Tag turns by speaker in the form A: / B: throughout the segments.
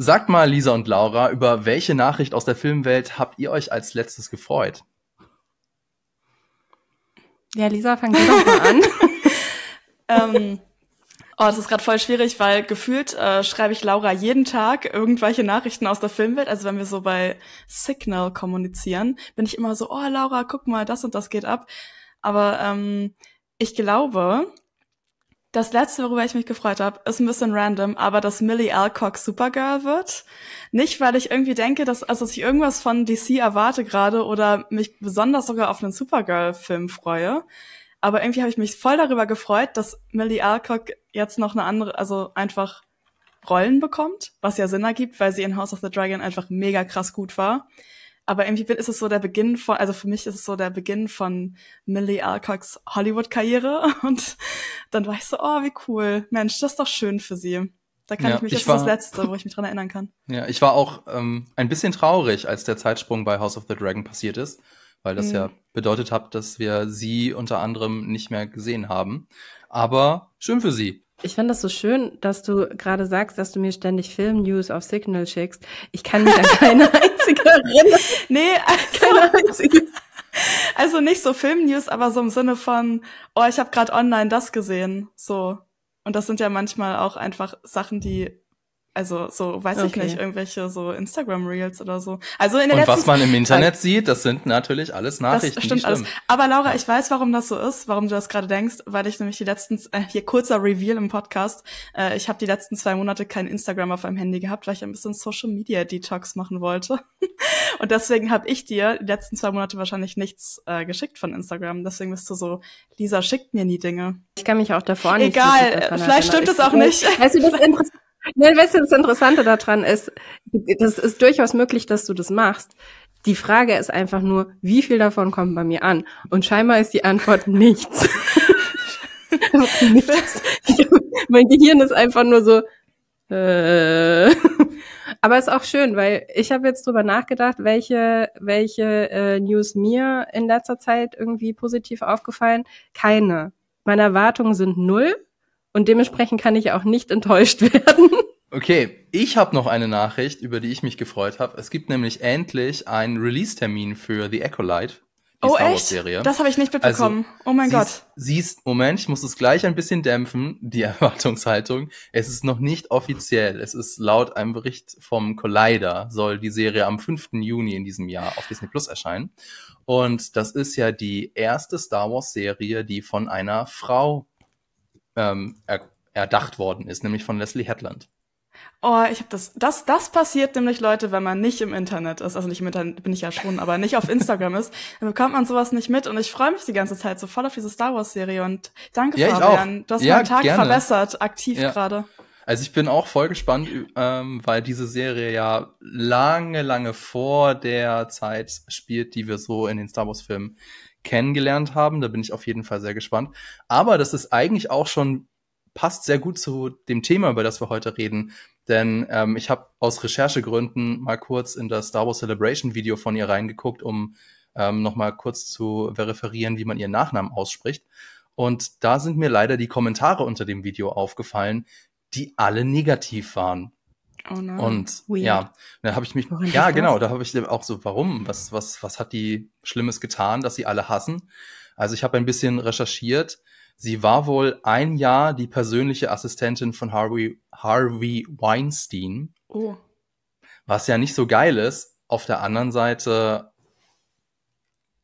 A: Sagt mal, Lisa und Laura, über welche Nachricht aus der Filmwelt habt ihr euch als letztes gefreut?
B: Ja, Lisa, fang du doch mal an.
C: Das ist gerade voll schwierig, weil gefühlt schreibe ich Laura jeden Tag irgendwelche Nachrichten aus der Filmwelt. Also wenn wir so bei Signal kommunizieren, bin ich immer so, oh Laura, guck mal, das und das geht ab. Aber ich glaube, das Letzte, worüber ich mich gefreut habe, ist ein bisschen random, aber dass Millie Alcock Supergirl wird. Nicht, weil ich irgendwie denke, dass ich irgendwas von DC erwarte gerade oder mich besonders sogar auf einen Supergirl-Film freue. Aber irgendwie habe ich mich voll darüber gefreut, dass Millie Alcock jetzt noch eine andere, also einfach Rollen bekommt, was ja Sinn ergibt, weil sie in House of the Dragon einfach mega krass gut war. Aber irgendwie ist es so der Beginn von, also für mich ist es so der Beginn von Millie Alcocks Hollywood-Karriere. Und dann war ich so, oh, wie cool. Mensch, das ist doch schön für sie. Da kann ich mich, das ist das Letzte, wo ich mich dran erinnern kann.
A: Ja, ich war auch ein bisschen traurig, als der Zeitsprung bei House of the Dragon passiert ist, weil das ja bedeutet hat, dass wir sie unter anderem nicht mehr gesehen haben. Aber schön für sie.
B: Ich finde das so schön, dass du gerade sagst, dass du mir ständig Film-News auf Signal schickst. Ich kann mich an keine einzige erinnern.
C: Nee, keine einzige. Also nicht so Film-News, aber so im Sinne von, oh, ich habe gerade online das gesehen. So. Und das sind ja manchmal auch einfach Sachen, die, also so, weiß ich nicht, irgendwelche so Instagram-Reels oder so. Also in der
A: Und was man im Internet sieht, das sind natürlich alles Nachrichten,
C: das stimmt alles. Aber Laura, ich weiß, warum das so ist, warum du das gerade denkst, weil ich nämlich die letzten, hier kurzer Reveal im Podcast, ich habe die letzten 2 Monate kein Instagram auf meinem Handy gehabt, weil ich ein bisschen Social-Media-Detox machen wollte. Und deswegen habe ich dir die letzten 2 Monate wahrscheinlich nichts geschickt von Instagram. Deswegen bist du so, Lisa schickt mir nie Dinge.
B: Ich kann mich auch davor nicht.
C: Egal, vielleicht stimmt es auch nicht.
B: Weißt du, das Interessante daran ist, das ist durchaus möglich, dass du das machst. Die Frage ist einfach nur, wie viel davon kommt bei mir an? Und scheinbar ist die Antwort nichts. Nichts. Mein Gehirn ist einfach nur so, Aber ist auch schön, weil ich habe jetzt drüber nachgedacht, welche News mir in letzter Zeit irgendwie positiv aufgefallen. Keine. Meine Erwartungen sind 0. Und dementsprechend kann ich auch nicht enttäuscht werden.
A: Okay, ich habe noch eine Nachricht, über die ich mich gefreut habe. Es gibt nämlich endlich einen Release-Termin für The Acolyte, die Star Wars-Serie.
C: Das habe ich nicht mitbekommen. Also, oh mein Gott.
A: Moment, ich muss es gleich ein bisschen dämpfen, die Erwartungshaltung. Es ist noch nicht offiziell. Es ist laut einem Bericht vom Collider, soll die Serie am 5. Juni in diesem Jahr auf Disney Plus erscheinen. Und das ist ja die erste Star Wars-Serie, die von einer Frau erdacht worden ist, nämlich von Leslie Headland.
C: Oh, ich habe das passiert nämlich, Leute, wenn man nicht im Internet ist, also nicht im Internet bin ich ja schon, aber nicht auf Instagram ist, dann bekommt man sowas nicht mit und ich freue mich die ganze Zeit so voll auf diese Star Wars Serie und danke, Fabian, du hast meinen Tag verbessert, aktiv gerade.
A: Also ich bin auch voll gespannt, weil diese Serie ja lange vor der Zeit spielt, die wir so in den Star Wars Filmen kennengelernt haben. Da bin ich auf jeden Fall sehr gespannt. Aber das ist eigentlich auch schon, passt sehr gut zu dem Thema, über das wir heute reden. Denn ich habe aus Recherchegründen mal kurz in das Star Wars Celebration Video von ihr reingeguckt, um noch mal kurz zu verifizieren, wie man ihren Nachnamen ausspricht. Und da sind mir leider die Kommentare unter dem Video aufgefallen, die alle negativ waren.
C: Oh nein.
A: Und
B: Weird.
A: ja, da habe ich mich, genau, da habe ich auch so, warum? Was hat die Schlimmes getan, dass sie alle hassen? Also ich habe ein bisschen recherchiert. Sie war wohl 1 Jahr die persönliche Assistentin von Harvey Weinstein.
C: Oh.
A: Was ja nicht so geil ist. Auf der anderen Seite,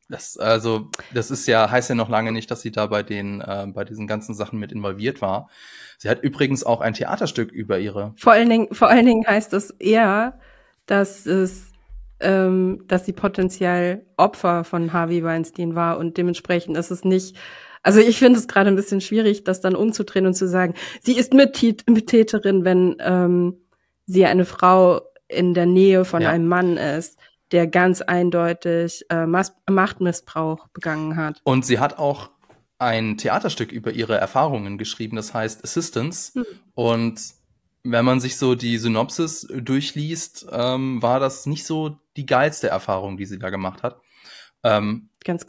A: das ist ja, heißt ja noch lange nicht, dass sie da bei diesen ganzen Sachen mit involviert war. Sie hat übrigens auch ein Theaterstück über ihre.
B: Vor allen Dingen heißt es eher, dass sie potenziell Opfer von Harvey Weinstein war und dementsprechend ist es nicht. Also ich finde es gerade ein bisschen schwierig, das dann umzudrehen und zu sagen, sie ist Mittäterin, wenn sie eine Frau in der Nähe von einem Mann ist, der ganz eindeutig Machtmissbrauch begangen hat.
A: Und sie hat auch ein Theaterstück über ihre Erfahrungen geschrieben, das heißt Assistance. Und wenn man sich so die Synopsis durchliest, war das nicht so die geilste Erfahrung, die sie da gemacht hat.
B: Ganz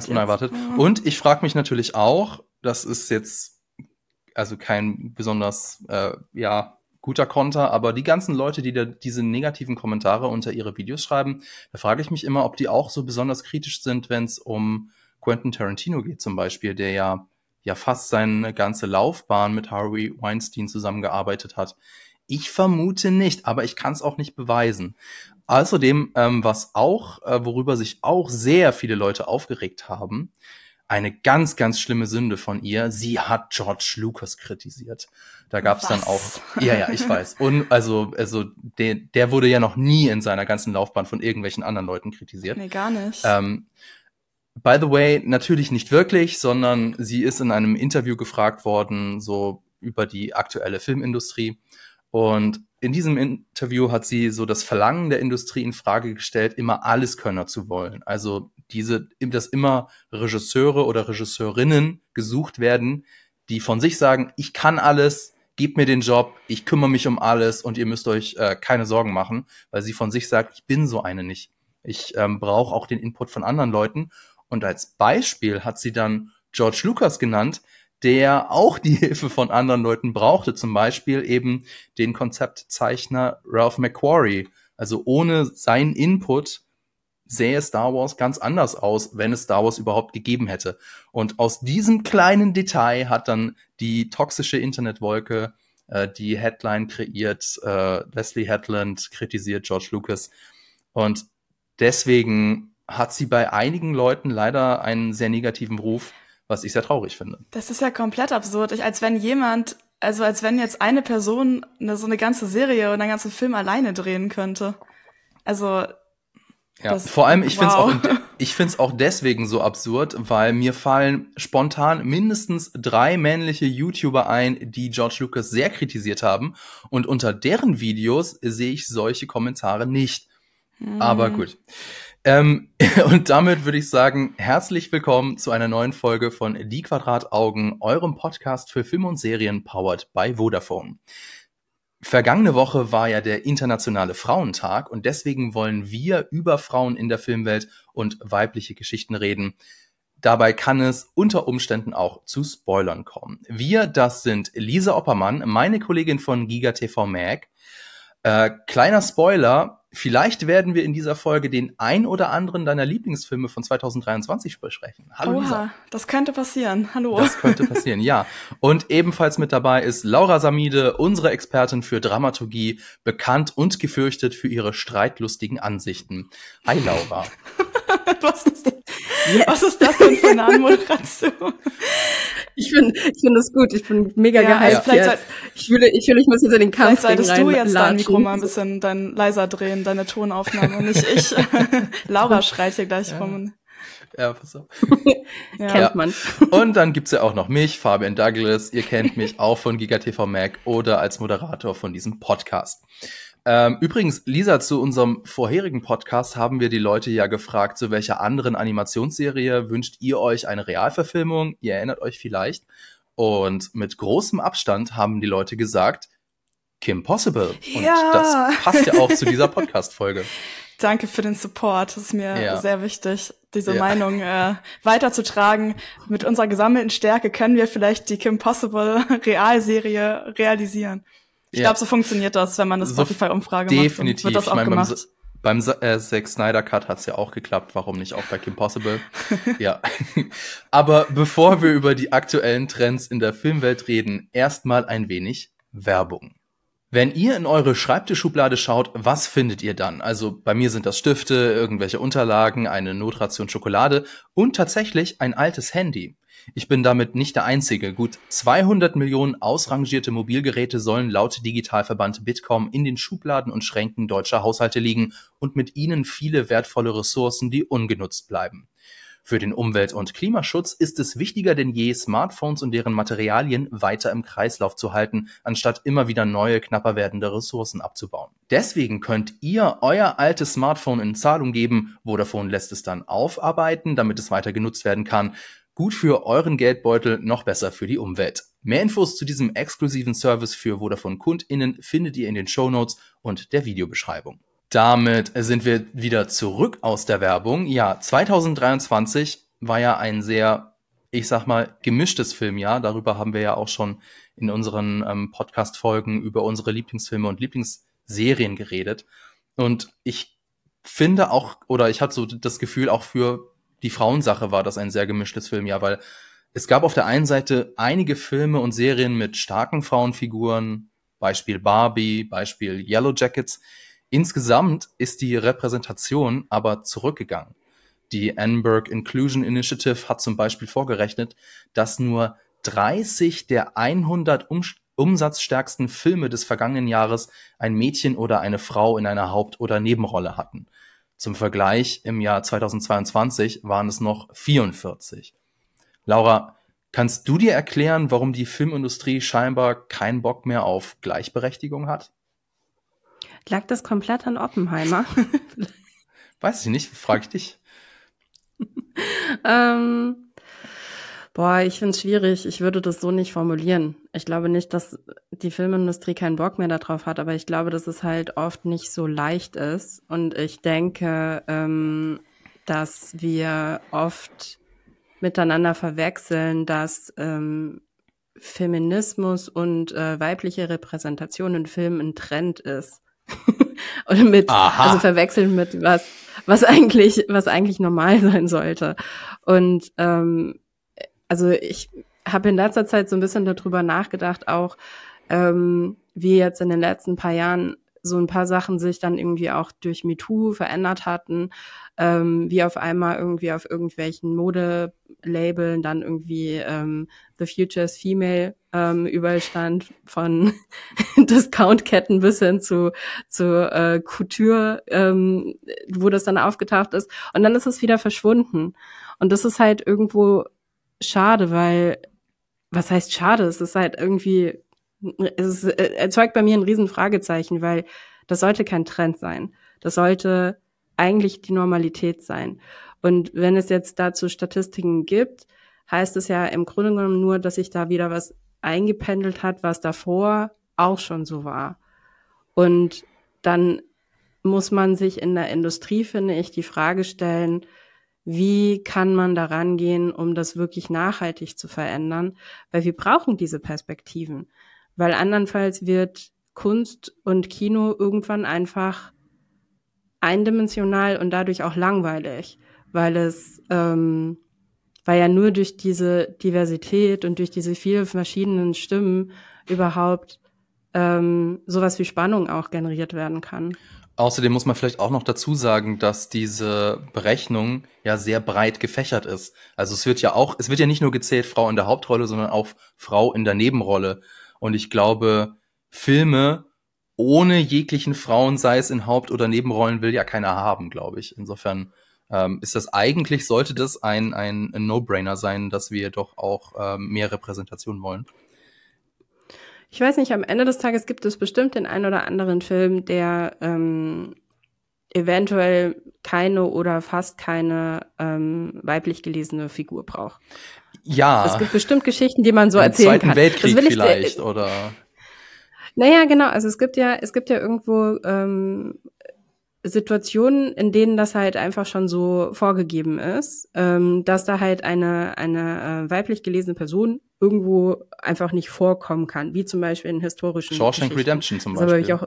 A: unerwartet. Und ich frage mich natürlich auch, das ist jetzt also kein besonders guter Konter, aber die ganzen Leute, die da diese negativen Kommentare unter ihre Videos schreiben, da frage ich mich immer, ob die auch so besonders kritisch sind, wenn es um Quentin Tarantino geht zum Beispiel, der ja fast seine ganze Laufbahn mit Harvey Weinstein zusammengearbeitet hat. Ich vermute nicht, aber ich kann es auch nicht beweisen. Außerdem, worüber sich auch sehr viele Leute aufgeregt haben, eine ganz, ganz schlimme Sünde von ihr. Sie hat George Lucas kritisiert. Da gab es dann auch, ja, ich weiß. Und der wurde ja noch nie in seiner ganzen Laufbahn von irgendwelchen anderen Leuten kritisiert.
C: Nee, gar nicht.
A: By the way, natürlich nicht wirklich, sondern sie ist in einem Interview gefragt worden, so über die aktuelle Filmindustrie. Und in diesem Interview hat sie so das Verlangen der Industrie in Frage gestellt, immer Alleskönner zu wollen. Also dass immer Regisseure oder Regisseurinnen gesucht werden, die von sich sagen, ich kann alles, gebt mir den Job, ich kümmere mich um alles und ihr müsst euch keine Sorgen machen, weil sie von sich sagt, ich bin so eine nicht. Ich brauche auch den Input von anderen Leuten. Und als Beispiel hat sie dann George Lucas genannt, der auch die Hilfe von anderen Leuten brauchte, zum Beispiel eben den Konzeptzeichner Ralph McQuarrie. Also ohne seinen Input sähe Star Wars ganz anders aus, wenn es Star Wars überhaupt gegeben hätte. Und aus diesem kleinen Detail hat dann die toxische Internetwolke die Headline kreiert, Leslie Headland kritisiert George Lucas. Und deswegen hat sie bei einigen Leuten leider einen sehr negativen Ruf, was ich sehr traurig finde.
C: Das ist ja komplett absurd. Als wenn jetzt eine Person so eine ganze Serie oder einen ganzen Film alleine drehen könnte. Also
A: ja, vor allem, ich finde es auch deswegen so absurd, weil mir fallen spontan mindestens 3 männliche YouTuber ein, die George Lucas sehr kritisiert haben. Und unter deren Videos sehe ich solche Kommentare nicht. Aber gut. Und damit würde ich sagen, herzlich willkommen zu einer neuen Folge von Die Quadrataugen, eurem Podcast für Film und Serien powered by Vodafone. Vergangene Woche war ja der internationale Frauentag und deswegen wollen wir über Frauen in der Filmwelt und weibliche Geschichten reden. Dabei kann es unter Umständen auch zu Spoilern kommen. Wir, das sind Lisa Oppermann, meine Kollegin von GigaTV Mag. Kleiner Spoiler, vielleicht werden wir in dieser Folge den ein oder anderen deiner Lieblingsfilme von 2023 besprechen. Hallo Lisa.
C: Das könnte passieren. Hallo.
A: Das könnte passieren, ja. Und ebenfalls mit dabei ist Laura Samide, unsere Expertin für Dramaturgie, bekannt und gefürchtet für ihre streitlustigen Ansichten. Hi Laura.
C: Was ist das denn für eine Anmoderation?
B: Ich finde es gut. Ich bin mega gehypt jetzt. Ich fühle, ich muss jetzt in den Kampf rein.
C: Solltest du jetzt dein Mikro mal ein bisschen leiser drehen, deine Tonaufnahme und nicht ich. Laura schreit hier gleich rum.
A: Ja, pass auf.
B: Kennt man.
A: Und dann gibt's ja auch noch mich, Fabian Douglas. Ihr kennt mich auch von GigaTV Mag oder als Moderator von diesem Podcast. Übrigens, Lisa, zu unserem vorherigen Podcast haben wir die Leute ja gefragt, zu welcher anderen Animationsserie wünscht ihr euch eine Realverfilmung? Ihr erinnert euch vielleicht. Und mit großem Abstand haben die Leute gesagt, Kim Possible. Und das passt ja auch zu dieser Podcast-Folge.
C: Danke für den Support. Das ist mir sehr wichtig, diese Meinung weiterzutragen. Mit unserer gesammelten Stärke können wir vielleicht die Kim Possible Realserie realisieren. Ich glaube, so funktioniert das, wenn man eine Spotify-Umfrage macht.
A: Definitiv.
C: Wird das auch gemacht.
A: Beim Zack Snyder Cut hat's ja auch geklappt. Warum nicht auch bei Kim Possible? Ja. Aber bevor wir über die aktuellen Trends in der Filmwelt reden, erstmal ein wenig Werbung. Wenn ihr in eure Schreibtischschublade schaut, was findet ihr dann? Also bei mir sind das Stifte, irgendwelche Unterlagen, eine Notration Schokolade und tatsächlich ein altes Handy. Ich bin damit nicht der Einzige. Gut 200 Millionen ausrangierte Mobilgeräte sollen laut Digitalverband Bitkom in den Schubladen und Schränken deutscher Haushalte liegen und mit ihnen viele wertvolle Ressourcen, die ungenutzt bleiben. Für den Umwelt- und Klimaschutz ist es wichtiger denn je, Smartphones und deren Materialien weiter im Kreislauf zu halten, anstatt immer wieder neue, knapper werdende Ressourcen abzubauen. Deswegen könnt ihr euer altes Smartphone in Zahlung geben. Vodafone lässt es dann aufarbeiten, damit es weiter genutzt werden kann. Gut für euren Geldbeutel, noch besser für die Umwelt. Mehr Infos zu diesem exklusiven Service für Vodafone-KundInnen findet ihr in den Shownotes und der Videobeschreibung. Damit sind wir wieder zurück aus der Werbung. Ja, 2023 war ja ein sehr ich sag mal, gemischtes Filmjahr. Darüber haben wir ja auch schon in unseren Podcast-Folgen über unsere Lieblingsfilme und Lieblingsserien geredet. Und ich finde auch, oder ich hatte so das Gefühl, auch für die Frauensache war das ein sehr gemischtes Filmjahr, weil es gab auf der einen Seite einige Filme und Serien mit starken Frauenfiguren, Beispiel Barbie, Beispiel Yellow Jackets. Insgesamt ist die Repräsentation aber zurückgegangen. Die Annenberg Inclusion Initiative hat zum Beispiel vorgerechnet, dass nur 30 der 100 umsatzstärksten Filme des vergangenen Jahres ein Mädchen oder eine Frau in einer Haupt- oder Nebenrolle hatten. Zum Vergleich, im Jahr 2022 waren es noch 44. Laura, kannst du dir erklären, warum die Filmindustrie scheinbar keinen Bock mehr auf Gleichberechtigung hat?
B: Lag das komplett an Oppenheimer?
A: Weiß ich nicht, frage ich dich.
B: Ich finde es schwierig. Ich würde das so nicht formulieren. Ich glaube nicht, dass die Filmindustrie keinen Bock mehr darauf hat, aber ich glaube, dass es halt oft nicht so leicht ist. Und ich denke, dass wir oft miteinander verwechseln, dass Feminismus und weibliche Repräsentation in Filmen ein Trend ist. Oder also verwechseln mit was eigentlich normal sein sollte. Und also ich habe in letzter Zeit so ein bisschen darüber nachgedacht, auch wie jetzt in den letzten paar Jahren so ein paar Sachen sich dann irgendwie auch durch MeToo verändert hatten, wie auf einmal irgendwie auf irgendwelchen Modelabeln dann irgendwie The Future is Female überall stand, von Discountketten bis hin zu Couture, wo das dann aufgetaucht ist. Und dann ist es wieder verschwunden. Und das ist halt irgendwo schade, weil, was heißt schade? Es ist halt irgendwie, es erzeugt bei mir ein riesen Fragezeichen, weil das sollte kein Trend sein. Das sollte eigentlich die Normalität sein. Und wenn es jetzt dazu Statistiken gibt, heißt es ja im Grunde genommen nur, dass sich da wieder was eingependelt hat, was davor auch schon so war. Und dann muss man sich in der Industrie, finde ich, die Frage stellen, wie kann man da rangehen, um das wirklich nachhaltig zu verändern? Weil wir brauchen diese Perspektiven. Weil andernfalls wird Kunst und Kino irgendwann einfach eindimensional und dadurch auch langweilig, weil ja nur durch diese Diversität und durch diese vielen verschiedenen Stimmen überhaupt sowas wie Spannung auch generiert werden kann.
A: Außerdem muss man vielleicht auch noch dazu sagen, dass diese Berechnung ja sehr breit gefächert ist. Also es wird ja nicht nur gezählt Frau in der Hauptrolle, sondern auch Frau in der Nebenrolle. Und ich glaube, Filme ohne jeglichen Frauen, sei es in Haupt- oder Nebenrollen, will ja keiner haben, glaube ich. Insofern sollte das ein No-Brainer sein, dass wir doch auch mehr Repräsentation wollen.
B: Ich weiß nicht, am Ende des Tages gibt es bestimmt den einen oder anderen Film, der eventuell keine oder fast keine weiblich gelesene Figur braucht.
A: Ja.
B: Es gibt bestimmt Geschichten, die man so erzählen kann.
A: Im Zweiten Weltkrieg vielleicht, oder?
B: Naja, genau. Also es gibt ja irgendwo Situationen, in denen das halt einfach schon so vorgegeben ist, dass da halt eine weiblich gelesene Person irgendwo einfach nicht vorkommen kann, wie zum Beispiel in historischen
A: Shawshank Redemption zum Beispiel.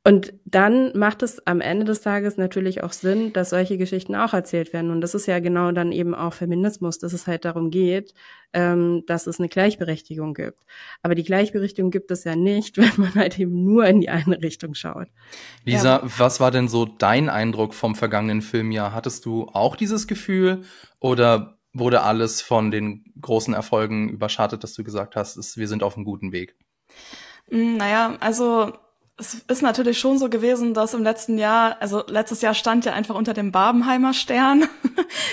B: Und dann macht es am Ende des Tages natürlich auch Sinn, dass solche Geschichten auch erzählt werden. Und das ist ja genau dann eben auch Feminismus, dass es halt darum geht, dass es eine Gleichberechtigung gibt. Aber die Gleichberechtigung gibt es ja nicht, wenn man halt eben nur in die eine Richtung schaut.
A: Lisa, was war denn so dein Eindruck vom vergangenen Filmjahr? Hattest du auch dieses Gefühl oder wurde alles von den großen Erfolgen überschattet, dass du gesagt hast, wir sind auf einem guten Weg?
C: Naja, also es ist natürlich schon so gewesen, dass letztes Jahr stand ja einfach unter dem Barbenheimer Stern,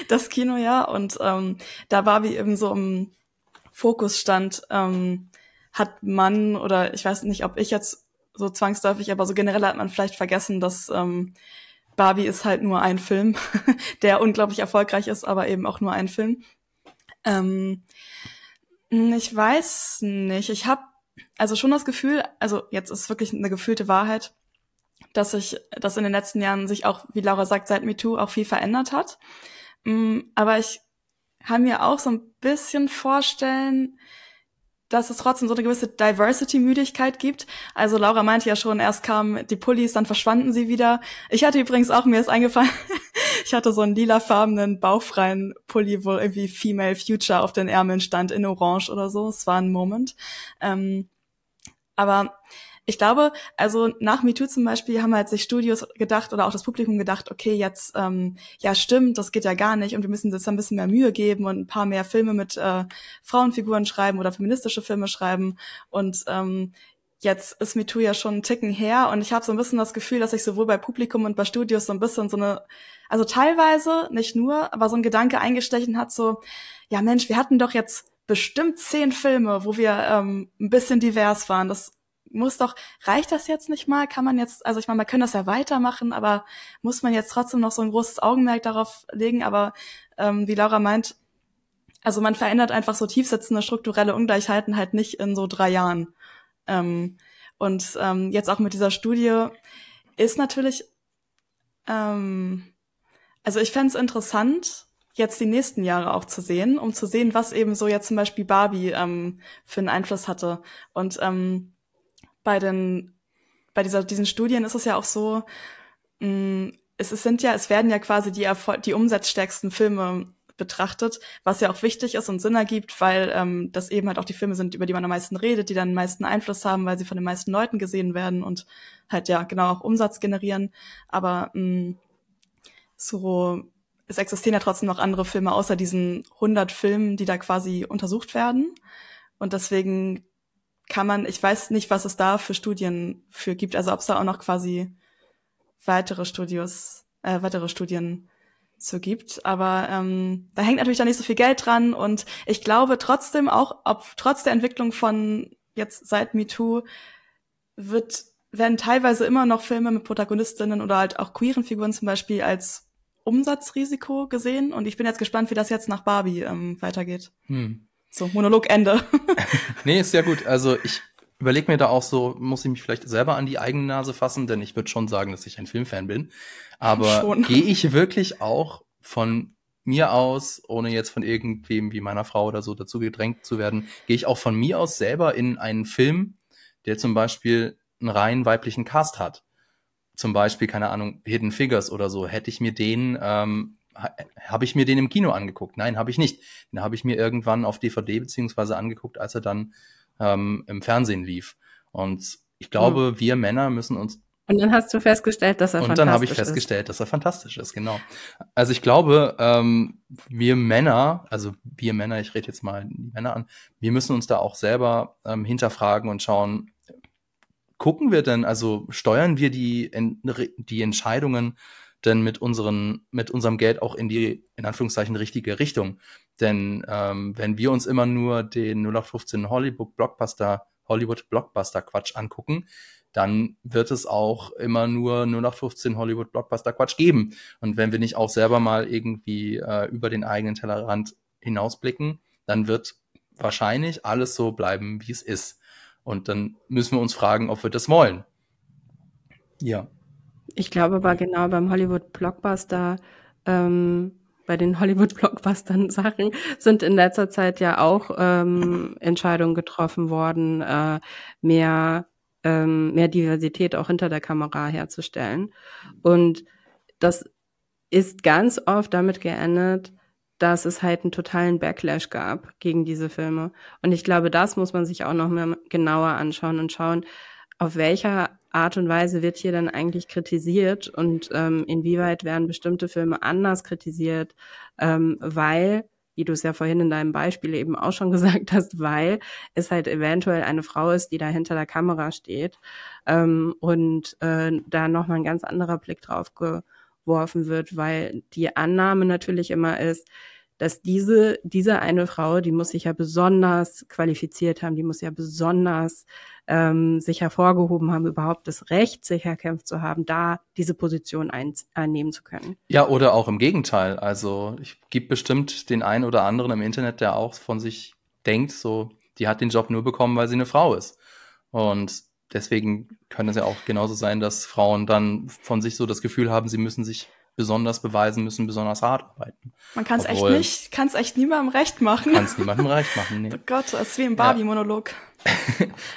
C: das Kinojahr, und da Barbie eben so im Fokus stand, hat man, oder ich weiß nicht, ob ich jetzt so zwangsläufig, aber so generell hat man vielleicht vergessen, dass Barbie ist halt nur ein Film, der unglaublich erfolgreich ist, aber eben auch nur ein Film. Ich weiß nicht, ich habe also schon das Gefühl, also jetzt ist wirklich eine gefühlte Wahrheit, dass in den letzten Jahren sich auch, wie Laura sagt, seit MeToo auch viel verändert hat. Aber ich kann mir auch so ein bisschen vorstellen, dass es trotzdem so eine gewisse Diversity-Müdigkeit gibt. Also Laura meinte ja schon, erst kamen die Pullis, dann verschwanden sie wieder. Ich hatte übrigens auch, mir ist eingefallen, ich hatte so einen lilafarbenen, bauchfreien Pulli, wo irgendwie Female Future auf den Ärmeln stand, in Orange oder so. Es war ein Moment. Aber ich glaube, also nach MeToo zum Beispiel haben halt sich Studios gedacht oder auch das Publikum gedacht, okay, jetzt, ja stimmt, das geht ja gar nicht und wir müssen jetzt ein bisschen mehr Mühe geben und ein paar mehr Filme mit Frauenfiguren schreiben oder feministische Filme schreiben und jetzt ist MeToo ja schon einen Ticken her und ich habe so ein bisschen das Gefühl, dass sich sowohl bei Publikum und bei Studios so ein bisschen so eine, also teilweise, nicht nur, aber so ein Gedanke eingestechen hat, so, ja Mensch, wir hatten doch jetzt bestimmt 10 Filme, wo wir ein bisschen divers waren, das reicht das jetzt nicht mal? Kann man jetzt, also ich meine, man kann das ja weitermachen, aber muss man jetzt trotzdem noch so ein großes Augenmerk darauf legen? Aber wie Laura meint, also man verändert einfach so tiefsitzende strukturelle Ungleichheiten halt nicht in so 3 Jahren. Jetzt auch mit dieser Studie ist natürlich, also ich fände es interessant, jetzt die nächsten Jahre auch zu sehen, um zu sehen, was eben so jetzt zum Beispiel Barbie für einen Einfluss hatte. Und bei diesen Studien ist es ja auch so, es werden ja quasi die umsatzstärksten Filme betrachtet, was ja auch wichtig ist und Sinn ergibt, weil das eben halt auch die Filme sind, über die man am meisten redet, die dann den meisten Einfluss haben, weil sie von den meisten Leuten gesehen werden und halt ja genau auch Umsatz generieren. Aber es existieren ja trotzdem noch andere Filme außer diesen 100 Filmen, die da quasi untersucht werden. Und deswegen ich weiß nicht, was es da für Studien für gibt, also ob es da auch noch quasi weitere Studien so gibt, aber da hängt natürlich dann nicht so viel Geld dran und ich glaube trotzdem auch, trotz der Entwicklung von jetzt seit MeToo werden teilweise immer noch Filme mit Protagonistinnen oder halt auch queeren Figuren zum Beispiel als Umsatzrisiko gesehen und ich bin jetzt gespannt, wie das jetzt nach Barbie weitergeht. So, Monologende.
A: Nee, ist ja gut. Also ich überlege mir da auch so, muss ich mich vielleicht selber an die eigene Nase fassen, denn ich würde schon sagen, dass ich ein Filmfan bin. Aber gehe ich wirklich auch von mir aus, ohne jetzt von irgendwem wie meiner Frau oder so dazu gedrängt zu werden, gehe ich auch von mir aus selber in einen Film, der zum Beispiel einen rein weiblichen Cast hat. Zum Beispiel, keine Ahnung, Hidden Figures oder so. Habe ich mir den im Kino angeguckt? Nein, habe ich nicht. Den habe ich mir irgendwann auf DVD beziehungsweise angeguckt, als er dann im Fernsehen lief. Und ich glaube, wir Männer müssen uns...
B: Und dann hast du festgestellt, dass er fantastisch ist. Und
A: dann habe ich festgestellt, dass er fantastisch ist, genau. Also ich glaube, wir Männer, ich rede jetzt mal die Männer an, wir müssen uns da auch selber hinterfragen und schauen, gucken wir denn, also steuern wir die Entscheidungen denn mit unserem Geld auch in die, in Anführungszeichen, richtige Richtung. Denn wenn wir uns immer nur den 0815 Hollywood-Blockbuster-Quatsch angucken, dann wird es auch immer nur 0815 Hollywood-Blockbuster-Quatsch geben. Und wenn wir nicht auch selber mal irgendwie über den eigenen Tellerrand hinausblicken, dann wird wahrscheinlich alles so bleiben, wie es ist. Und dann müssen wir uns fragen, ob wir das wollen. Ja.
B: Ich glaube aber genau beim Hollywood-Blockbuster, bei den Hollywood-Blockbustern-Sachen sind in letzter Zeit ja auch Entscheidungen getroffen worden, mehr Diversität auch hinter der Kamera herzustellen. Und das ist ganz oft damit geendet, dass es halt einen totalen Backlash gab gegen diese Filme. Und ich glaube, das muss man sich auch noch mehr genauer anschauen und schauen, auf welcher Art und Weise wird hier dann eigentlich kritisiert und inwieweit werden bestimmte Filme anders kritisiert, weil, wie du es ja vorhin in deinem Beispiel eben auch schon gesagt hast, weil es halt eventuell eine Frau ist, die da hinter der Kamera steht und da nochmal ein ganz anderer Blick drauf geworfen wird, weil die Annahme natürlich immer ist, dass diese eine Frau, die muss sich ja besonders qualifiziert haben, die muss ja besonders sich hervorgehoben haben, überhaupt das Recht, sich erkämpft zu haben, da diese Position einnehmen zu können.
A: Ja, oder auch im Gegenteil. Also ich gibt bestimmt den einen oder anderen im Internet, der auch von sich denkt, so, die hat den Job nur bekommen, weil sie eine Frau ist. Und deswegen kann es ja auch genauso sein, dass Frauen dann von sich so das Gefühl haben, sie müssen sich besonders beweisen, müssen besonders hart arbeiten.
C: Man kann es echt niemandem recht machen.
A: Kann es niemandem recht machen, nee.
C: Oh Gott, das ist wie im Barbie-Monolog.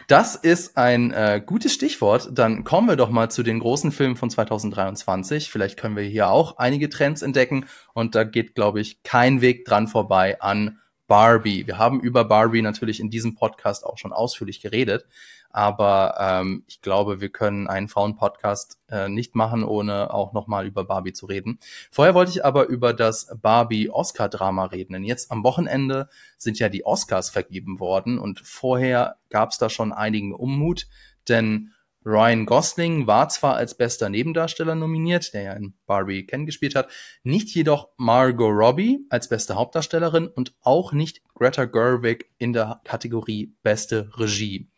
A: Das ist ein gutes Stichwort. Dann kommen wir doch mal zu den großen Filmen von 2023. Vielleicht können wir hier auch einige Trends entdecken. Und da geht, glaube ich, kein Weg dran vorbei an Barbie. Wir haben über Barbie natürlich in diesem Podcast auch schon ausführlich geredet. Aber ich glaube, wir können einen Frauen-Podcast nicht machen, ohne auch nochmal über Barbie zu reden. Vorher wollte ich aber über das Barbie-Oscar-Drama reden. Denn jetzt am Wochenende sind ja die Oscars vergeben worden. Und vorher gab es da schon einigen Unmut. Denn Ryan Gosling war zwar als bester Nebendarsteller nominiert, der ja in Barbie Ken gespielt hat, nicht jedoch Margot Robbie als beste Hauptdarstellerin und auch nicht Greta Gerwig in der Kategorie beste Regie.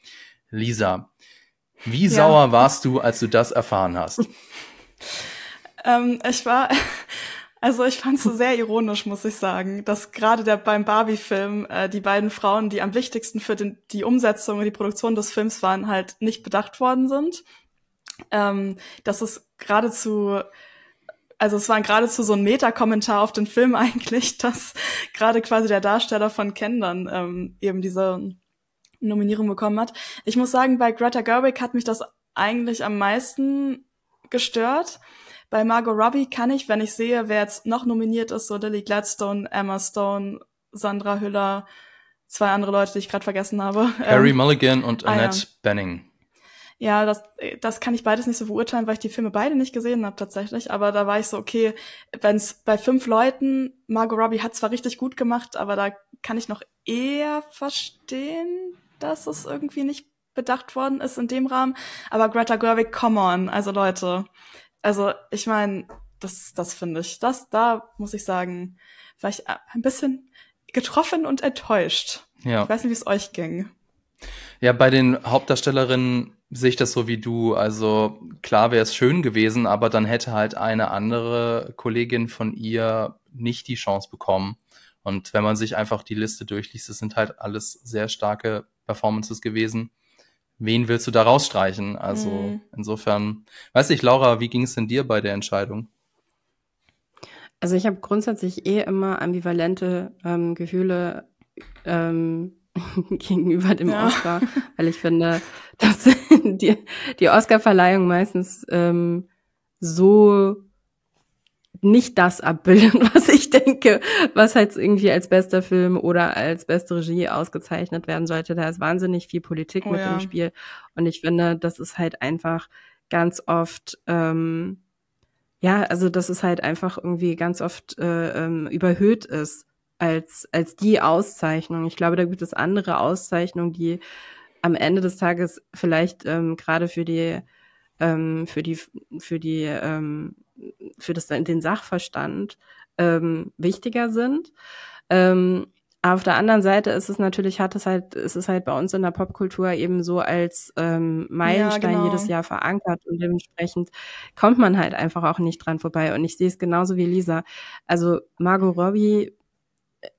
A: Lisa, wie sauer warst du, als du das erfahren hast?
C: Ich fand es so sehr ironisch, muss ich sagen, dass gerade beim Barbie-Film die beiden Frauen, die am wichtigsten für die Umsetzung und die Produktion des Films waren, halt nicht bedacht worden sind. Das ist es war geradezu so ein Meta-Kommentar auf den Film eigentlich, dass gerade quasi der Darsteller von Ken dann eben diese Nominierung bekommen hat. Ich muss sagen, bei Greta Gerwig hat mich das eigentlich am meisten gestört. Bei Margot Robbie kann ich, wenn ich sehe, wer jetzt noch nominiert ist, so Lily Gladstone, Emma Stone, Sandra Hüller, 2 andere Leute, die ich gerade vergessen habe.
A: Carey Mulligan und Annette Bening.
C: Ja, das kann ich beides nicht so beurteilen, weil ich die Filme beide nicht gesehen habe tatsächlich. Aber da war ich so, okay, wenn es bei 5 Leuten, Margot Robbie hat zwar richtig gut gemacht, aber da kann ich noch eher verstehen, dass es irgendwie nicht bedacht worden ist in dem Rahmen. Aber Greta Gerwig, come on, also Leute. Also ich meine, das finde ich, da muss ich sagen, war ich ein bisschen getroffen und enttäuscht. Ja. Ich weiß nicht, wie es euch ging.
A: Ja, bei den Hauptdarstellerinnen sehe ich das so wie du. Also klar wäre es schön gewesen, aber dann hätte halt eine andere Kollegin von ihr nicht die Chance bekommen. Und wenn man sich einfach die Liste durchliest, das sind halt alles sehr starke Performances gewesen. Wen willst du da rausstreichen? Also insofern, weiß ich, Laura, wie ging es denn dir bei der Entscheidung?
B: Also ich habe grundsätzlich immer ambivalente Gefühle gegenüber dem Oscar, weil ich finde, dass die Oscar-Verleihung meistens so nicht das abbilden, was ich denke, was halt irgendwie als bester Film oder als beste Regie ausgezeichnet werden sollte. Da ist wahnsinnig viel Politik mit im Spiel. Und ich finde, das ist halt einfach ganz oft, dass es halt einfach irgendwie ganz oft überhöht ist als die Auszeichnung. Ich glaube, da gibt es andere Auszeichnungen, die am Ende des Tages vielleicht gerade für den Sachverstand wichtiger sind. Auf der anderen Seite ist es natürlich, ist es halt bei uns in der Popkultur eben so als Meilenstein jedes Jahr verankert und dementsprechend kommt man halt einfach auch nicht dran vorbei. Und ich sehe es genauso wie Lisa. Also Margot Robbie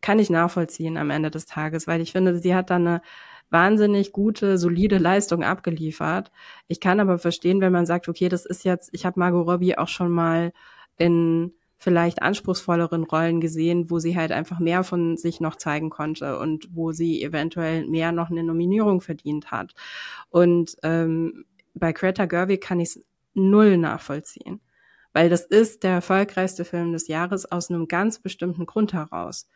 B: kann ich nachvollziehen am Ende des Tages, weil ich finde, sie hat da eine wahnsinnig gute, solide Leistung abgeliefert. Ich kann aber verstehen, wenn man sagt, okay, ich habe Margot Robbie auch schon mal in vielleicht anspruchsvolleren Rollen gesehen, wo sie halt einfach mehr von sich noch zeigen konnte und wo sie eventuell mehr noch eine Nominierung verdient hat. Und bei Greta Gerwig kann ich es null nachvollziehen, weil das ist der erfolgreichste Film des Jahres aus einem ganz bestimmten Grund heraus.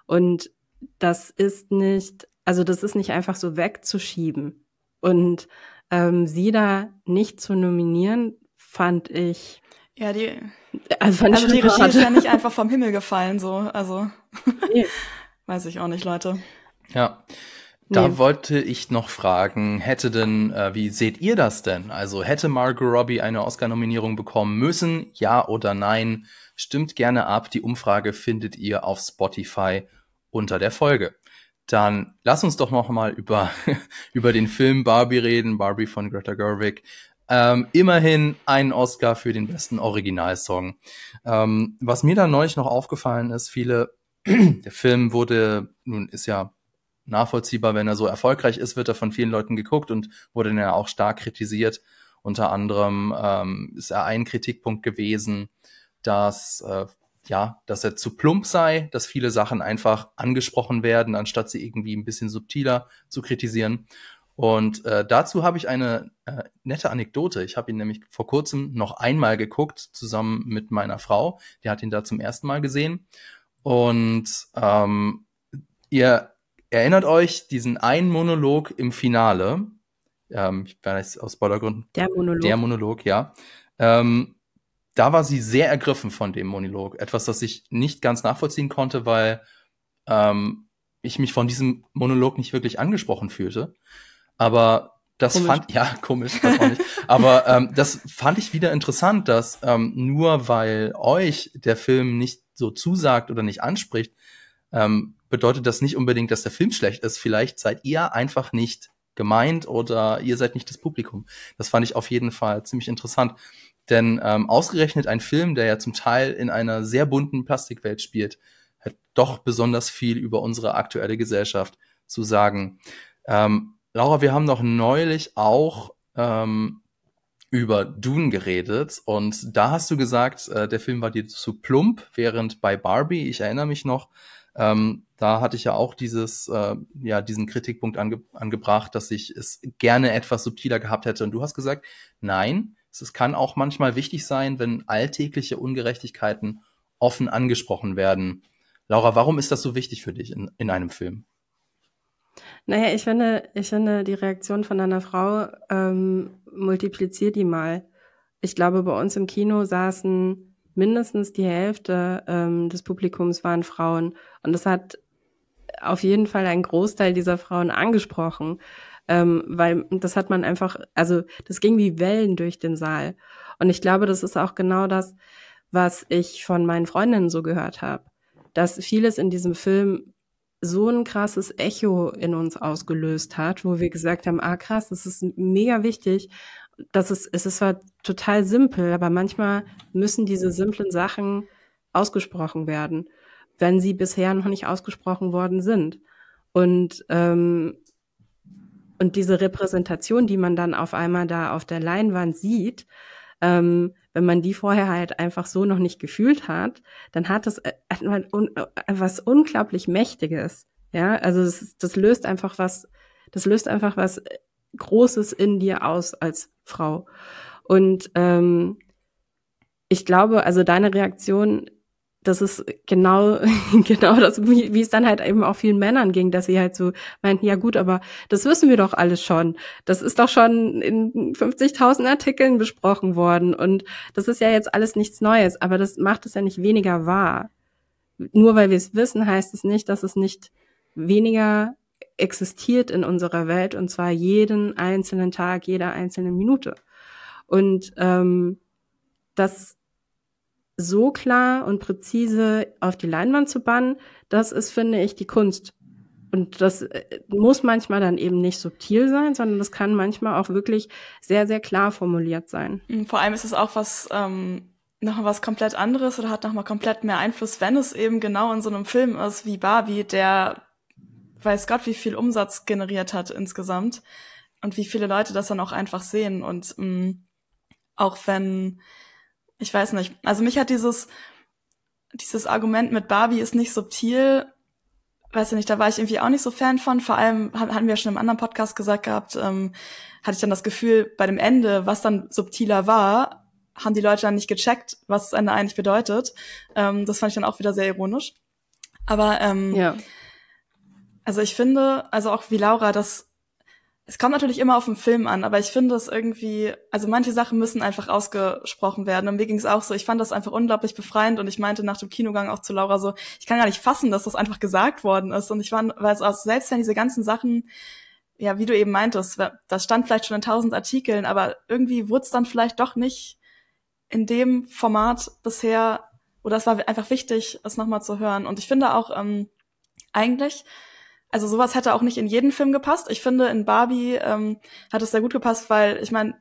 B: Und das ist nicht einfach so wegzuschieben. Und sie da nicht zu nominieren, fand ich.
C: Ja, die Regie ist ja nicht einfach vom Himmel gefallen, so. Also, weiß ich auch nicht, Leute.
A: Ja, da wollte ich noch fragen, wie seht ihr das denn? Also hätte Margot Robbie eine Oscar-Nominierung bekommen müssen, ja oder nein? Stimmt gerne ab. Die Umfrage findet ihr auf Spotify unter der Folge. Dann lass uns doch noch mal über den Film Barbie reden, Barbie von Greta Gerwig. Immerhin einen Oscar für den besten Originalsong. Was mir da neulich noch aufgefallen ist, der Film ist ja nachvollziehbar, wenn er so erfolgreich ist, wird er von vielen Leuten geguckt und wurde dann ja auch stark kritisiert. Unter anderem ist er ein Kritikpunkt gewesen, dass dass er zu plump sei, dass viele Sachen einfach angesprochen werden, anstatt sie irgendwie ein bisschen subtiler zu kritisieren. Und dazu habe ich eine nette Anekdote. Ich habe ihn nämlich vor kurzem noch einmal geguckt, zusammen mit meiner Frau. Die hat ihn da zum ersten Mal gesehen. Und ihr erinnert euch diesen einen Monolog im Finale. Ich weiß aus Spoilergründen. Der Monolog, ja. Da war sie sehr ergriffen von dem Monolog. Etwas, das ich nicht ganz nachvollziehen konnte, weil ich mich von diesem Monolog nicht wirklich angesprochen fühlte. Aber das komisch, das auch nicht. Aber das fand ich wieder interessant, dass nur weil euch der Film nicht so zusagt oder nicht anspricht, bedeutet das nicht unbedingt, dass der Film schlecht ist. Vielleicht seid ihr einfach nicht gemeint oder ihr seid nicht das Publikum. Das fand ich auf jeden Fall ziemlich interessant. Denn ausgerechnet ein Film, der ja zum Teil in einer sehr bunten Plastikwelt spielt, hat doch besonders viel über unsere aktuelle Gesellschaft zu sagen. Laura, wir haben noch neulich auch über Dune geredet und da hast du gesagt, der Film war dir zu plump, während bei Barbie, ich erinnere mich noch, da hatte ich ja auch diesen Kritikpunkt angebracht, dass ich es gerne etwas subtiler gehabt hätte. Und du hast gesagt, nein, es kann auch manchmal wichtig sein, wenn alltägliche Ungerechtigkeiten offen angesprochen werden. Laura, warum ist das so wichtig für dich in einem Film?
B: Naja, ich finde, die Reaktion von deiner Frau multipliziert die mal. Ich glaube, bei uns im Kino saßen mindestens die Hälfte des Publikums waren Frauen. Und das hat auf jeden Fall einen Großteil dieser Frauen angesprochen, weil das hat man einfach, also das ging wie Wellen durch den Saal. Und ich glaube, das ist auch genau das, was ich von meinen Freundinnen so gehört habe, dass vieles in diesem Film so ein krasses Echo in uns ausgelöst hat, wo wir gesagt haben, krass, das ist mega wichtig. Es ist zwar total simpel, aber manchmal müssen diese simplen Sachen ausgesprochen werden, wenn sie bisher noch nicht ausgesprochen worden sind. Und diese Repräsentation, die man dann auf einmal da auf der Leinwand sieht, wenn man die vorher halt einfach so noch nicht gefühlt hat, dann hat man was unglaublich Mächtiges. Ja, also das löst einfach was Großes in dir aus als Frau. Und ich glaube, also deine Reaktion, das ist genau das, wie es dann halt eben auch vielen Männern ging, dass sie halt so meinten, ja gut, aber das wissen wir doch alles schon. Das ist doch schon in 50.000 Artikeln besprochen worden und das ist ja jetzt alles nichts Neues, aber das macht es ja nicht weniger wahr. Nur weil wir es wissen, heißt es nicht, dass es nicht weniger existiert in unserer Welt und zwar jeden einzelnen Tag, jede einzelne Minute. Und das so klar und präzise auf die Leinwand zu bannen, das ist, finde ich, die Kunst. Und das muss manchmal dann eben nicht subtil sein, sondern das kann manchmal auch wirklich sehr, sehr klar formuliert sein.
C: Vor allem ist es auch nochmal was komplett anderes oder hat nochmal komplett mehr Einfluss, wenn es eben genau in so einem Film ist wie Barbie, der weiß Gott, wie viel Umsatz generiert hat insgesamt und wie viele Leute das dann auch einfach sehen. Und auch wenn ich weiß nicht. Also mich hat dieses Argument mit Barbie ist nicht subtil, weiß ich nicht, da war ich irgendwie auch nicht so Fan von. Vor allem hatten wir ja schon im anderen Podcast gesagt gehabt, hatte ich dann das Gefühl, bei dem Ende, was dann subtiler war, haben die Leute dann nicht gecheckt, was das Ende eigentlich bedeutet. Das fand ich dann auch wieder sehr ironisch. Aber also ich finde, also auch wie Laura, es kommt natürlich immer auf den Film an, aber ich finde es irgendwie, also manche Sachen müssen einfach ausgesprochen werden. Und mir ging es auch so, ich fand das einfach unglaublich befreiend und ich meinte nach dem Kinogang auch zu Laura so, ich kann gar nicht fassen, dass das einfach gesagt worden ist. Und weil es auch, selbst wenn diese ganzen Sachen, ja, wie du eben meintest, das stand vielleicht schon in 1000 Artikeln, aber irgendwie wurde es dann vielleicht doch nicht in dem Format bisher, oder es war einfach wichtig, es nochmal zu hören. Und ich finde auch eigentlich, also sowas hätte auch nicht in jeden Film gepasst. Ich finde, in Barbie hat es sehr gut gepasst, weil, ich meine,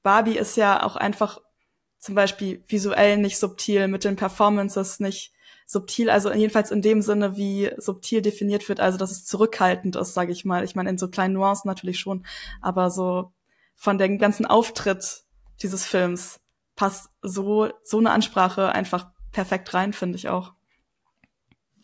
C: Barbie ist ja auch einfach zum Beispiel visuell nicht subtil, mit den Performances nicht subtil, also jedenfalls in dem Sinne, wie subtil definiert wird, also dass es zurückhaltend ist, sage ich mal. Ich meine, in so kleinen Nuancen natürlich schon, aber so von dem ganzen Auftritt dieses Films passt so eine Ansprache einfach perfekt rein, finde ich auch.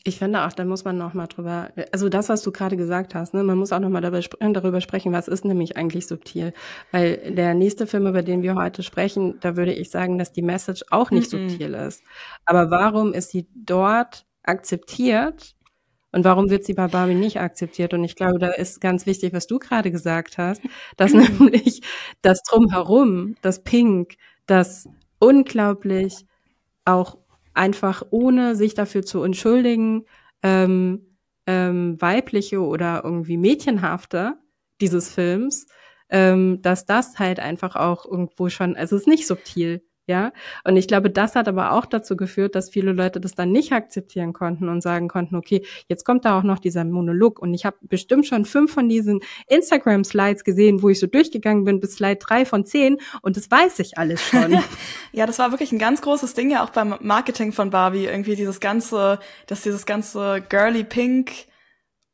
B: Ich finde auch, da muss man noch mal drüber, also das, was du gerade gesagt hast, ne, man muss auch noch mal darüber sprechen, was ist nämlich eigentlich subtil. Weil der nächste Film, über den wir heute sprechen, da würde ich sagen, dass die Message auch nicht subtil ist. Aber warum ist sie dort akzeptiert und warum wird sie bei Barbie nicht akzeptiert? Und ich glaube, da ist ganz wichtig, was du gerade gesagt hast, dass nämlich das Drumherum, das Pink, das unglaublich auch einfach ohne sich dafür zu entschuldigen, weibliche oder irgendwie mädchenhafte dieses Films, dass das halt einfach auch irgendwo schon, also es ist nicht subtil, ja. Und ich glaube, das hat aber auch dazu geführt, dass viele Leute das dann nicht akzeptieren konnten und sagen konnten, okay, jetzt kommt da auch noch dieser Monolog und ich habe bestimmt schon 5 von diesen Instagram-Slides gesehen, wo ich so durchgegangen bin bis Slide 3 von 10 und das weiß ich alles schon.
C: Ja, das war wirklich ein ganz großes Ding ja auch beim Marketing von Barbie, irgendwie dieses ganze Girly Pink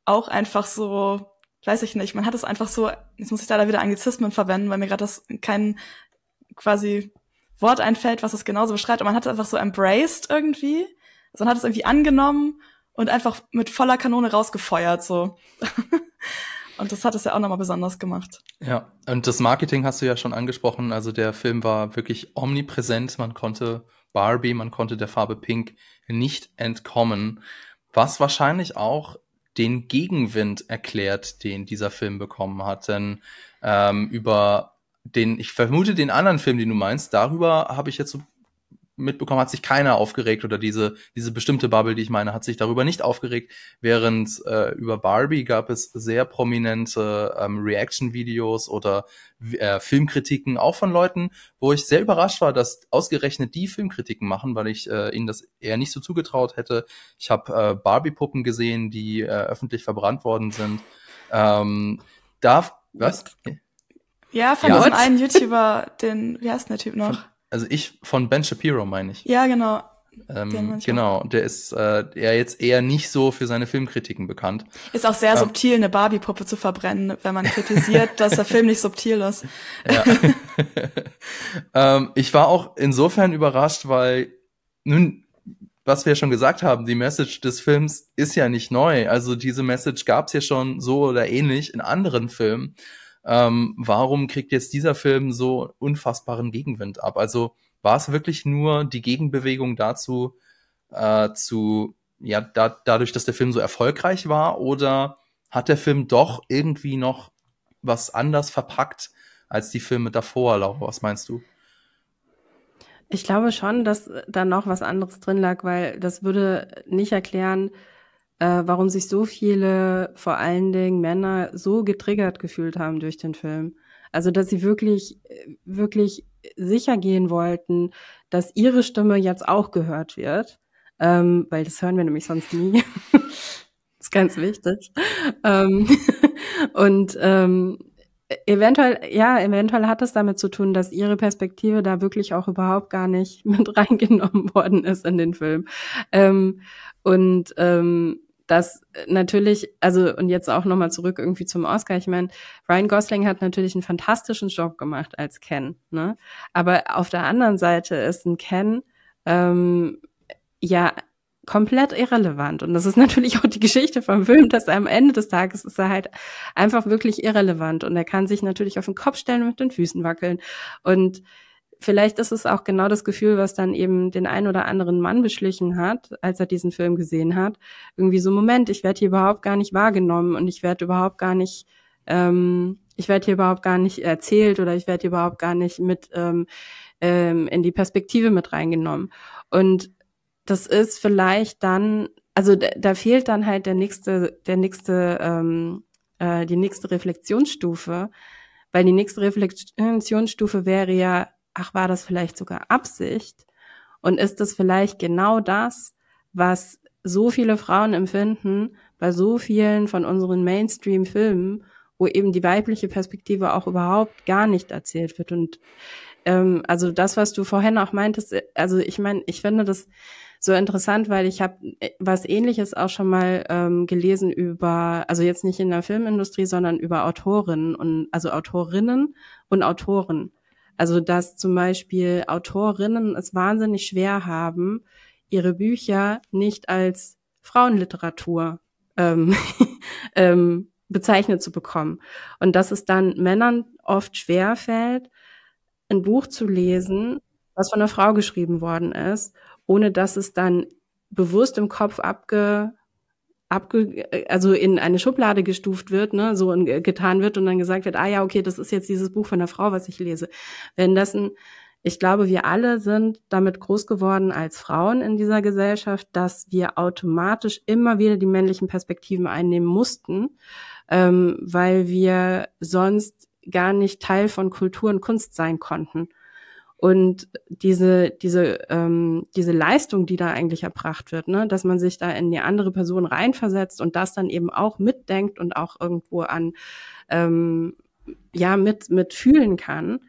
C: auch einfach so, weiß ich nicht, man hat es einfach so, jetzt muss ich da wieder Anglizismen verwenden, weil mir gerade das kein quasi Wort einfällt, was es genauso beschreibt, aber man hat es einfach so embraced irgendwie, also man hat es irgendwie angenommen und einfach mit voller Kanone rausgefeuert, so. Und das hat es ja auch nochmal besonders gemacht.
A: Ja, und das Marketing hast du ja schon angesprochen, also der Film war wirklich omnipräsent, man konnte der Farbe Pink nicht entkommen, was wahrscheinlich auch den Gegenwind erklärt, den dieser Film bekommen hat, denn ich vermute den anderen Film, den du meinst, darüber habe ich jetzt so mitbekommen, hat sich keiner aufgeregt oder diese bestimmte Bubble, die ich meine, hat sich darüber nicht aufgeregt, während über Barbie gab es sehr prominente Reaction-Videos oder Filmkritiken, auch von Leuten, wo ich sehr überrascht war, dass ausgerechnet die Filmkritiken machen, weil ich ihnen das eher nicht so zugetraut hätte. Ich habe Barbie-Puppen gesehen, die öffentlich verbrannt worden sind. Was?
C: Ja, von diesem einen YouTuber, wie heißt denn der Typ noch?
A: Von Ben Shapiro meine ich.
C: Ja, genau.
A: Genau, der ist jetzt eher nicht so für seine Filmkritiken bekannt.
C: Ist auch sehr subtil, eine Barbie-Puppe zu verbrennen, wenn man kritisiert, dass der Film nicht subtil ist.
A: Ja. Ich war auch insofern überrascht, weil nun, was wir ja schon gesagt haben, die Message des Films ist ja nicht neu. Also diese Message gab es ja schon so oder ähnlich in anderen Filmen. Warum kriegt jetzt dieser Film so unfassbaren Gegenwind ab? Also war es wirklich nur die Gegenbewegung dazu, dadurch, dass der Film so erfolgreich war, oder hat der Film doch irgendwie noch was anders verpackt als die Filme davor, Laura? Was meinst du?
B: Ich glaube schon, dass da noch was anderes drin lag, weil das würde nicht erklären, warum sich so viele, vor allen Dingen Männer, so getriggert gefühlt haben durch den Film. Also, dass sie wirklich, wirklich sicher gehen wollten, dass ihre Stimme jetzt auch gehört wird, weil das hören wir nämlich sonst nie. Das ist ganz wichtig. Und eventuell hat es damit zu tun, dass ihre Perspektive da wirklich auch überhaupt gar nicht mit reingenommen worden ist in den Film. Das natürlich, also und jetzt auch nochmal zurück irgendwie zum Oscar, ich meine, Ryan Gosling hat natürlich einen fantastischen Job gemacht als Ken, ne? Aber auf der anderen Seite ist ein Ken komplett irrelevant. Und das ist natürlich auch die Geschichte vom Film, dass er am Ende des Tages ist er halt einfach wirklich irrelevant und er kann sich natürlich auf den Kopf stellen und mit den Füßen wackeln. Und vielleicht ist es auch genau das Gefühl, was dann eben den ein oder anderen Mann beschlichen hat, als er diesen Film gesehen hat. Irgendwie so, Moment, ich werde hier überhaupt gar nicht wahrgenommen und ich werde hier überhaupt gar nicht erzählt oder ich werde hier überhaupt gar nicht mit in die Perspektive mit reingenommen. Und das ist vielleicht dann, also da fehlt dann halt die nächste Reflexionsstufe, weil die nächste Reflexionsstufe wäre ja, ach, war das vielleicht sogar Absicht? Und ist das vielleicht genau das, was so viele Frauen empfinden bei so vielen von unseren Mainstream-Filmen, wo eben die weibliche Perspektive auch überhaupt gar nicht erzählt wird? Und also das, was du vorhin auch meintest, also ich meine, ich finde das so interessant, weil ich habe was Ähnliches auch schon mal gelesen über, also jetzt nicht in der Filmindustrie, sondern über Autorinnen und Autoren. Also dass zum Beispiel Autorinnen es wahnsinnig schwer haben, ihre Bücher nicht als Frauenliteratur bezeichnet zu bekommen. Und dass es dann Männern oft schwer fällt, ein Buch zu lesen, was von einer Frau geschrieben worden ist, ohne dass es dann bewusst im Kopf also in eine Schublade gestuft wird, ne, so getan wird und dann gesagt wird, ja, okay, das ist jetzt dieses Buch von der Frau, was ich lese. Ich glaube, wir alle sind damit groß geworden als Frauen in dieser Gesellschaft, dass wir automatisch immer wieder die männlichen Perspektiven einnehmen mussten, weil wir sonst gar nicht Teil von Kultur und Kunst sein konnten. Und diese Leistung, die da eigentlich erbracht wird, ne, dass man sich da in die andere Person reinversetzt und das dann eben auch mitdenkt und auch irgendwo an mit fühlen kann.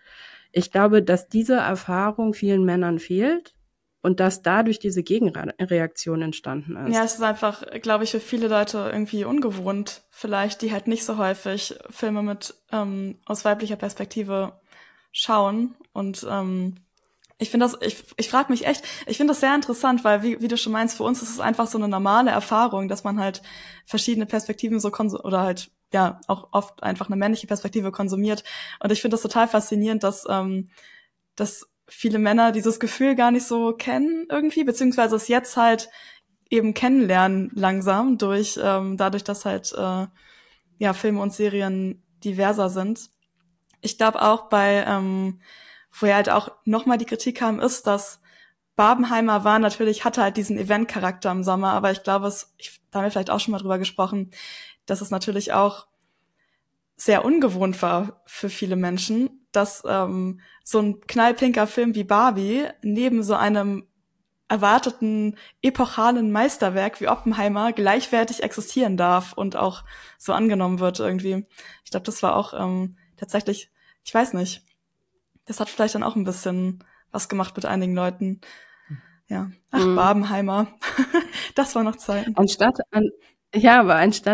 B: Ich glaube, dass diese Erfahrung vielen Männern fehlt und dass dadurch diese Gegenreaktion entstanden ist.
C: Ja, es ist einfach, glaube ich, für viele Leute irgendwie ungewohnt, vielleicht, die halt nicht so häufig Filme mit aus weiblicher Perspektive schauen. Und ich finde ich frage mich echt, ich finde das sehr interessant, weil wie du schon meinst, für uns ist es einfach so eine normale Erfahrung, dass man halt verschiedene Perspektiven so oder halt ja auch oft einfach eine männliche Perspektive konsumiert. Und ich finde das total faszinierend, dass viele Männer dieses Gefühl gar nicht so kennen irgendwie, beziehungsweise es jetzt halt eben kennenlernen langsam dadurch, dass halt Filme und Serien diverser sind. Ich glaube auch wo ja halt auch nochmal die Kritik kam, ist, dass Barbenheimer hatte halt diesen Event-Charakter im Sommer, aber ich glaube, da haben wir vielleicht auch schon mal drüber gesprochen, dass es natürlich auch sehr ungewohnt war für viele Menschen, dass so ein knallpinker Film wie Barbie neben so einem erwarteten epochalen Meisterwerk wie Oppenheimer gleichwertig existieren darf und auch so angenommen wird irgendwie. Ich glaube, das war auch tatsächlich, ich weiß nicht, das hat vielleicht dann auch ein bisschen was gemacht mit einigen Leuten. Ja, Barbenheimer, das war noch Zeit.
B: Anstatt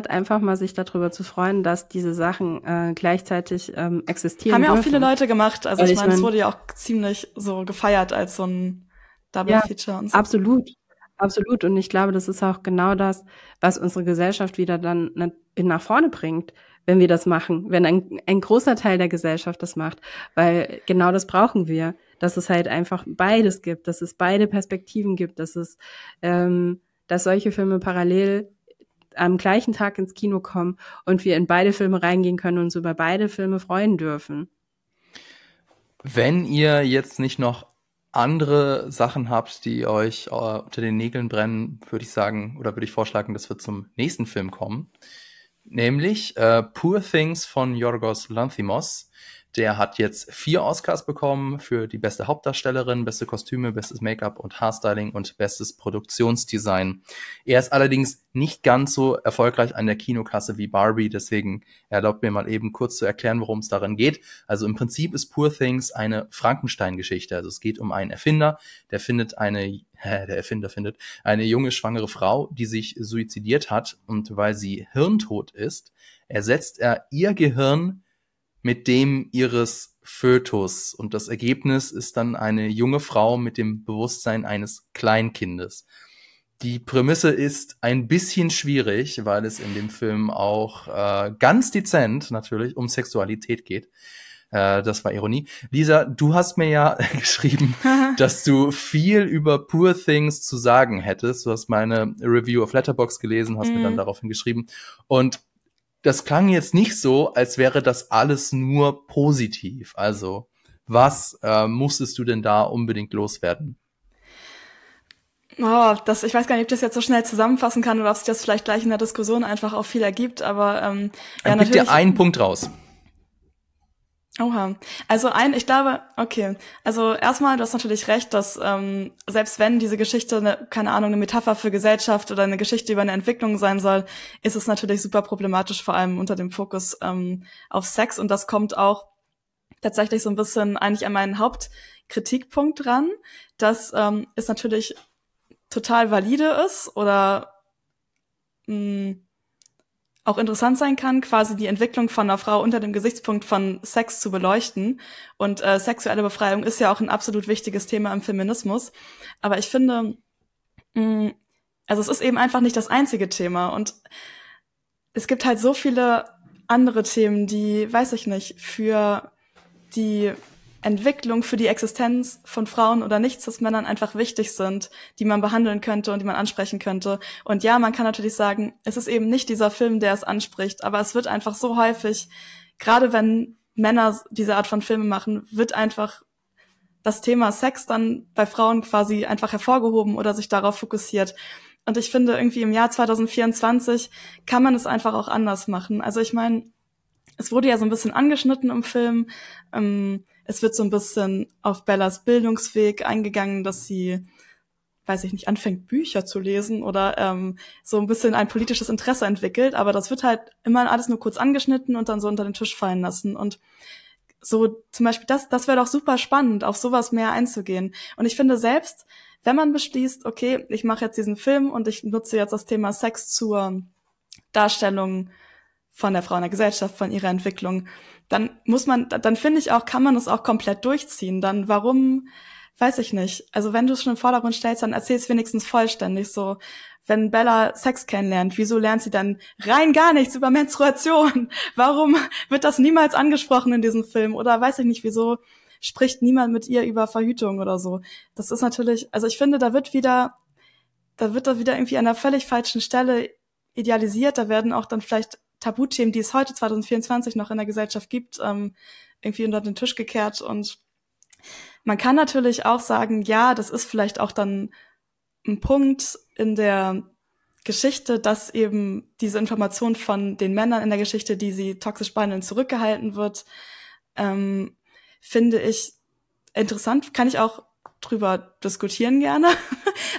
B: einfach mal sich darüber zu freuen, dass diese Sachen gleichzeitig existieren
C: haben ja auch
B: dürfen.
C: viele Leute gemacht. Also ich meine, es wurde ja auch ziemlich so gefeiert als so ein Double-Feature und so.
B: Absolut. Und ich glaube, das ist auch genau das, was unsere Gesellschaft wieder dann nach vorne bringt, wenn wir das machen, wenn ein großer Teil der Gesellschaft das macht. Weil genau das brauchen wir, dass es halt einfach beides gibt, dass es beide Perspektiven gibt, dass solche Filme parallel am gleichen Tag ins Kino kommen und wir in beide Filme reingehen können und uns über beide Filme freuen dürfen.
A: Wenn ihr jetzt nicht noch andere Sachen habt, die euch unter den Nägeln brennen, würde ich vorschlagen, dass wir zum nächsten Film kommen. Nämlich Poor Things von Yorgos Lanthimos. Der hat jetzt 4 Oscars bekommen für die beste Hauptdarstellerin, beste Kostüme, bestes Make-up und Haarstyling und bestes Produktionsdesign. Er ist allerdings nicht ganz so erfolgreich an der Kinokasse wie Barbie, deswegen erlaubt mir mal eben kurz zu erklären, worum es darin geht. Also im Prinzip ist Poor Things eine Frankenstein-Geschichte. Also es geht um einen Erfinder, der Erfinder findet eine junge schwangere Frau, die sich suizidiert hat, und weil sie hirntot ist, ersetzt er ihr Gehirn mit dem ihres Fötus. Und das Ergebnis ist dann eine junge Frau mit dem Bewusstsein eines Kleinkindes. Die Prämisse ist ein bisschen schwierig, weil es in dem Film auch ganz dezent natürlich um Sexualität geht. Das war Ironie. Lisa, du hast mir ja geschrieben, dass du viel über Poor Things zu sagen hättest. Du hast meine Review auf Letterboxd gelesen, hast mir dann daraufhin geschrieben. Und das klang jetzt nicht so, als wäre das alles nur positiv. Also, was musstest du denn da unbedingt loswerden?
C: Ich weiß gar nicht, ob ich das jetzt so schnell zusammenfassen kann oder ob sich das vielleicht gleich in der Diskussion einfach auch viel ergibt, aber
A: dann pick dir einen Punkt raus.
C: Oha. Also erstmal, du hast natürlich recht, dass selbst wenn diese Geschichte eine Metapher für Gesellschaft oder eine Geschichte über eine Entwicklung sein soll, ist es natürlich super problematisch, vor allem unter dem Fokus auf Sex. Und das kommt auch tatsächlich so ein bisschen eigentlich an meinen Hauptkritikpunkt ran, dass es natürlich total valide ist oder auch interessant sein kann, quasi die Entwicklung von einer Frau unter dem Gesichtspunkt von Sex zu beleuchten. Und sexuelle Befreiung ist ja auch ein absolut wichtiges Thema im Feminismus. Aber ich finde, Also es ist eben einfach nicht das einzige Thema und es gibt halt so viele andere Themen, die, weiß ich nicht, für die Entwicklung, für die Existenz von Frauen oder Nichtscis-Männern einfach wichtig sind, die man behandeln könnte und die man ansprechen könnte. Und ja, man kann natürlich sagen, es ist eben nicht dieser Film, der es anspricht, aber es wird einfach so häufig, gerade wenn Männer diese Art von Filme machen, wird einfach das Thema Sex dann bei Frauen quasi einfach hervorgehoben oder sich darauf fokussiert. Und ich finde, irgendwie im Jahr 2024 kann man es einfach auch anders machen. Also ich meine, es wurde ja so ein bisschen angeschnitten im Film. Es wird so ein bisschen auf Bellas Bildungsweg eingegangen, dass sie, weiß ich nicht, anfängt Bücher zu lesen oder so ein bisschen ein politisches Interesse entwickelt. Aber das wird halt immer alles nur kurz angeschnitten und dann so unter den Tisch fallen lassen. Und so zum Beispiel das wäre doch super spannend, auf sowas mehr einzugehen. Und ich finde selbst, wenn man beschließt, okay, ich mache jetzt diesen Film und ich nutze jetzt das Thema Sex zur Darstellung von der Frau in der Gesellschaft, von ihrer Entwicklung, dann finde ich auch, kann man es auch komplett durchziehen. Dann warum, weiß ich nicht. Also wenn du es schon im Vordergrund stellst, dann erzähl es wenigstens vollständig so. Wenn Bella Sex kennenlernt, wieso lernt sie dann rein gar nichts über Menstruation? Warum wird das niemals angesprochen in diesem Film? Oder weiß ich nicht, wieso spricht niemand mit ihr über Verhütung oder so? Das ist natürlich, also ich finde, da wird wieder irgendwie an der völlig falschen Stelle idealisiert. Da werden auch dann vielleicht Tabuthemen, die es heute 2024 noch in der Gesellschaft gibt, irgendwie unter den Tisch gekehrt. Und man kann natürlich auch sagen, ja, das ist vielleicht auch dann ein Punkt in der Geschichte, dass eben diese Information von den Männern in der Geschichte, die sie toxisch behandeln, zurückgehalten wird, finde ich interessant. Kann ich auch drüber diskutieren gerne.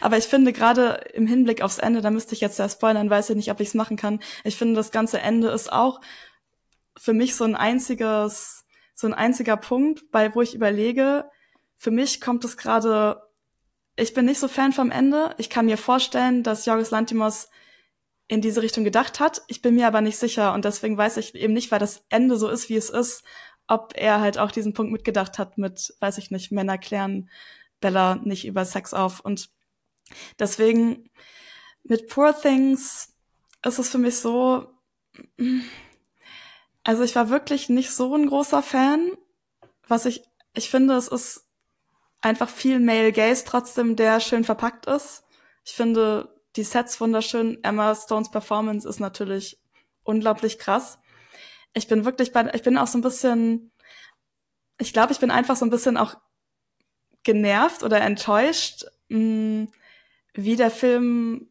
C: Aber ich finde gerade im Hinblick aufs Ende, da müsste ich jetzt ja spoilern, weiß ich nicht, ob ich es machen kann. Ich finde, das ganze Ende ist auch für mich so ein einziger Punkt, wo ich überlege, für mich kommt es gerade, ich bin nicht so Fan vom Ende. Ich kann mir vorstellen, dass Yorgos Lanthimos in diese Richtung gedacht hat. Ich bin mir aber nicht sicher und deswegen weiß ich eben nicht, weil das Ende so ist, wie es ist, ob er halt auch diesen Punkt mitgedacht hat mit, weiß ich nicht, Männer klären Bella nicht über Sex auf. Und deswegen mit Poor Things ist es für mich so, also ich war wirklich nicht so ein großer Fan. Ich finde, es ist einfach viel Male Gaze trotzdem, der schön verpackt ist. Ich finde die Sets wunderschön. Emma Stones Performance ist natürlich unglaublich krass. Ich bin auch so ein bisschen, ich glaube, ich bin einfach so ein bisschen auch genervt oder enttäuscht, wie der Film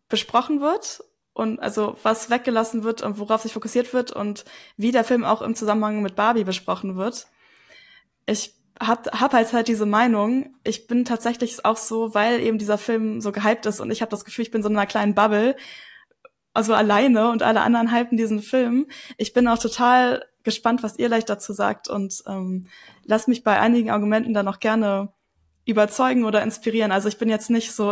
C: besprochen wird und also was weggelassen wird und worauf sich fokussiert wird und wie der Film auch im Zusammenhang mit Barbie besprochen wird. Ich hab halt diese Meinung. Ich bin tatsächlich auch so, weil eben dieser Film so gehypt ist und ich habe das Gefühl, ich bin so in einer kleinen Bubble, also alleine und alle anderen hypen diesen Film. Ich bin auch total gespannt, was ihr gleich dazu sagt und lasst mich bei einigen Argumenten dann auch gerne überzeugen oder inspirieren. Also ich bin jetzt nicht so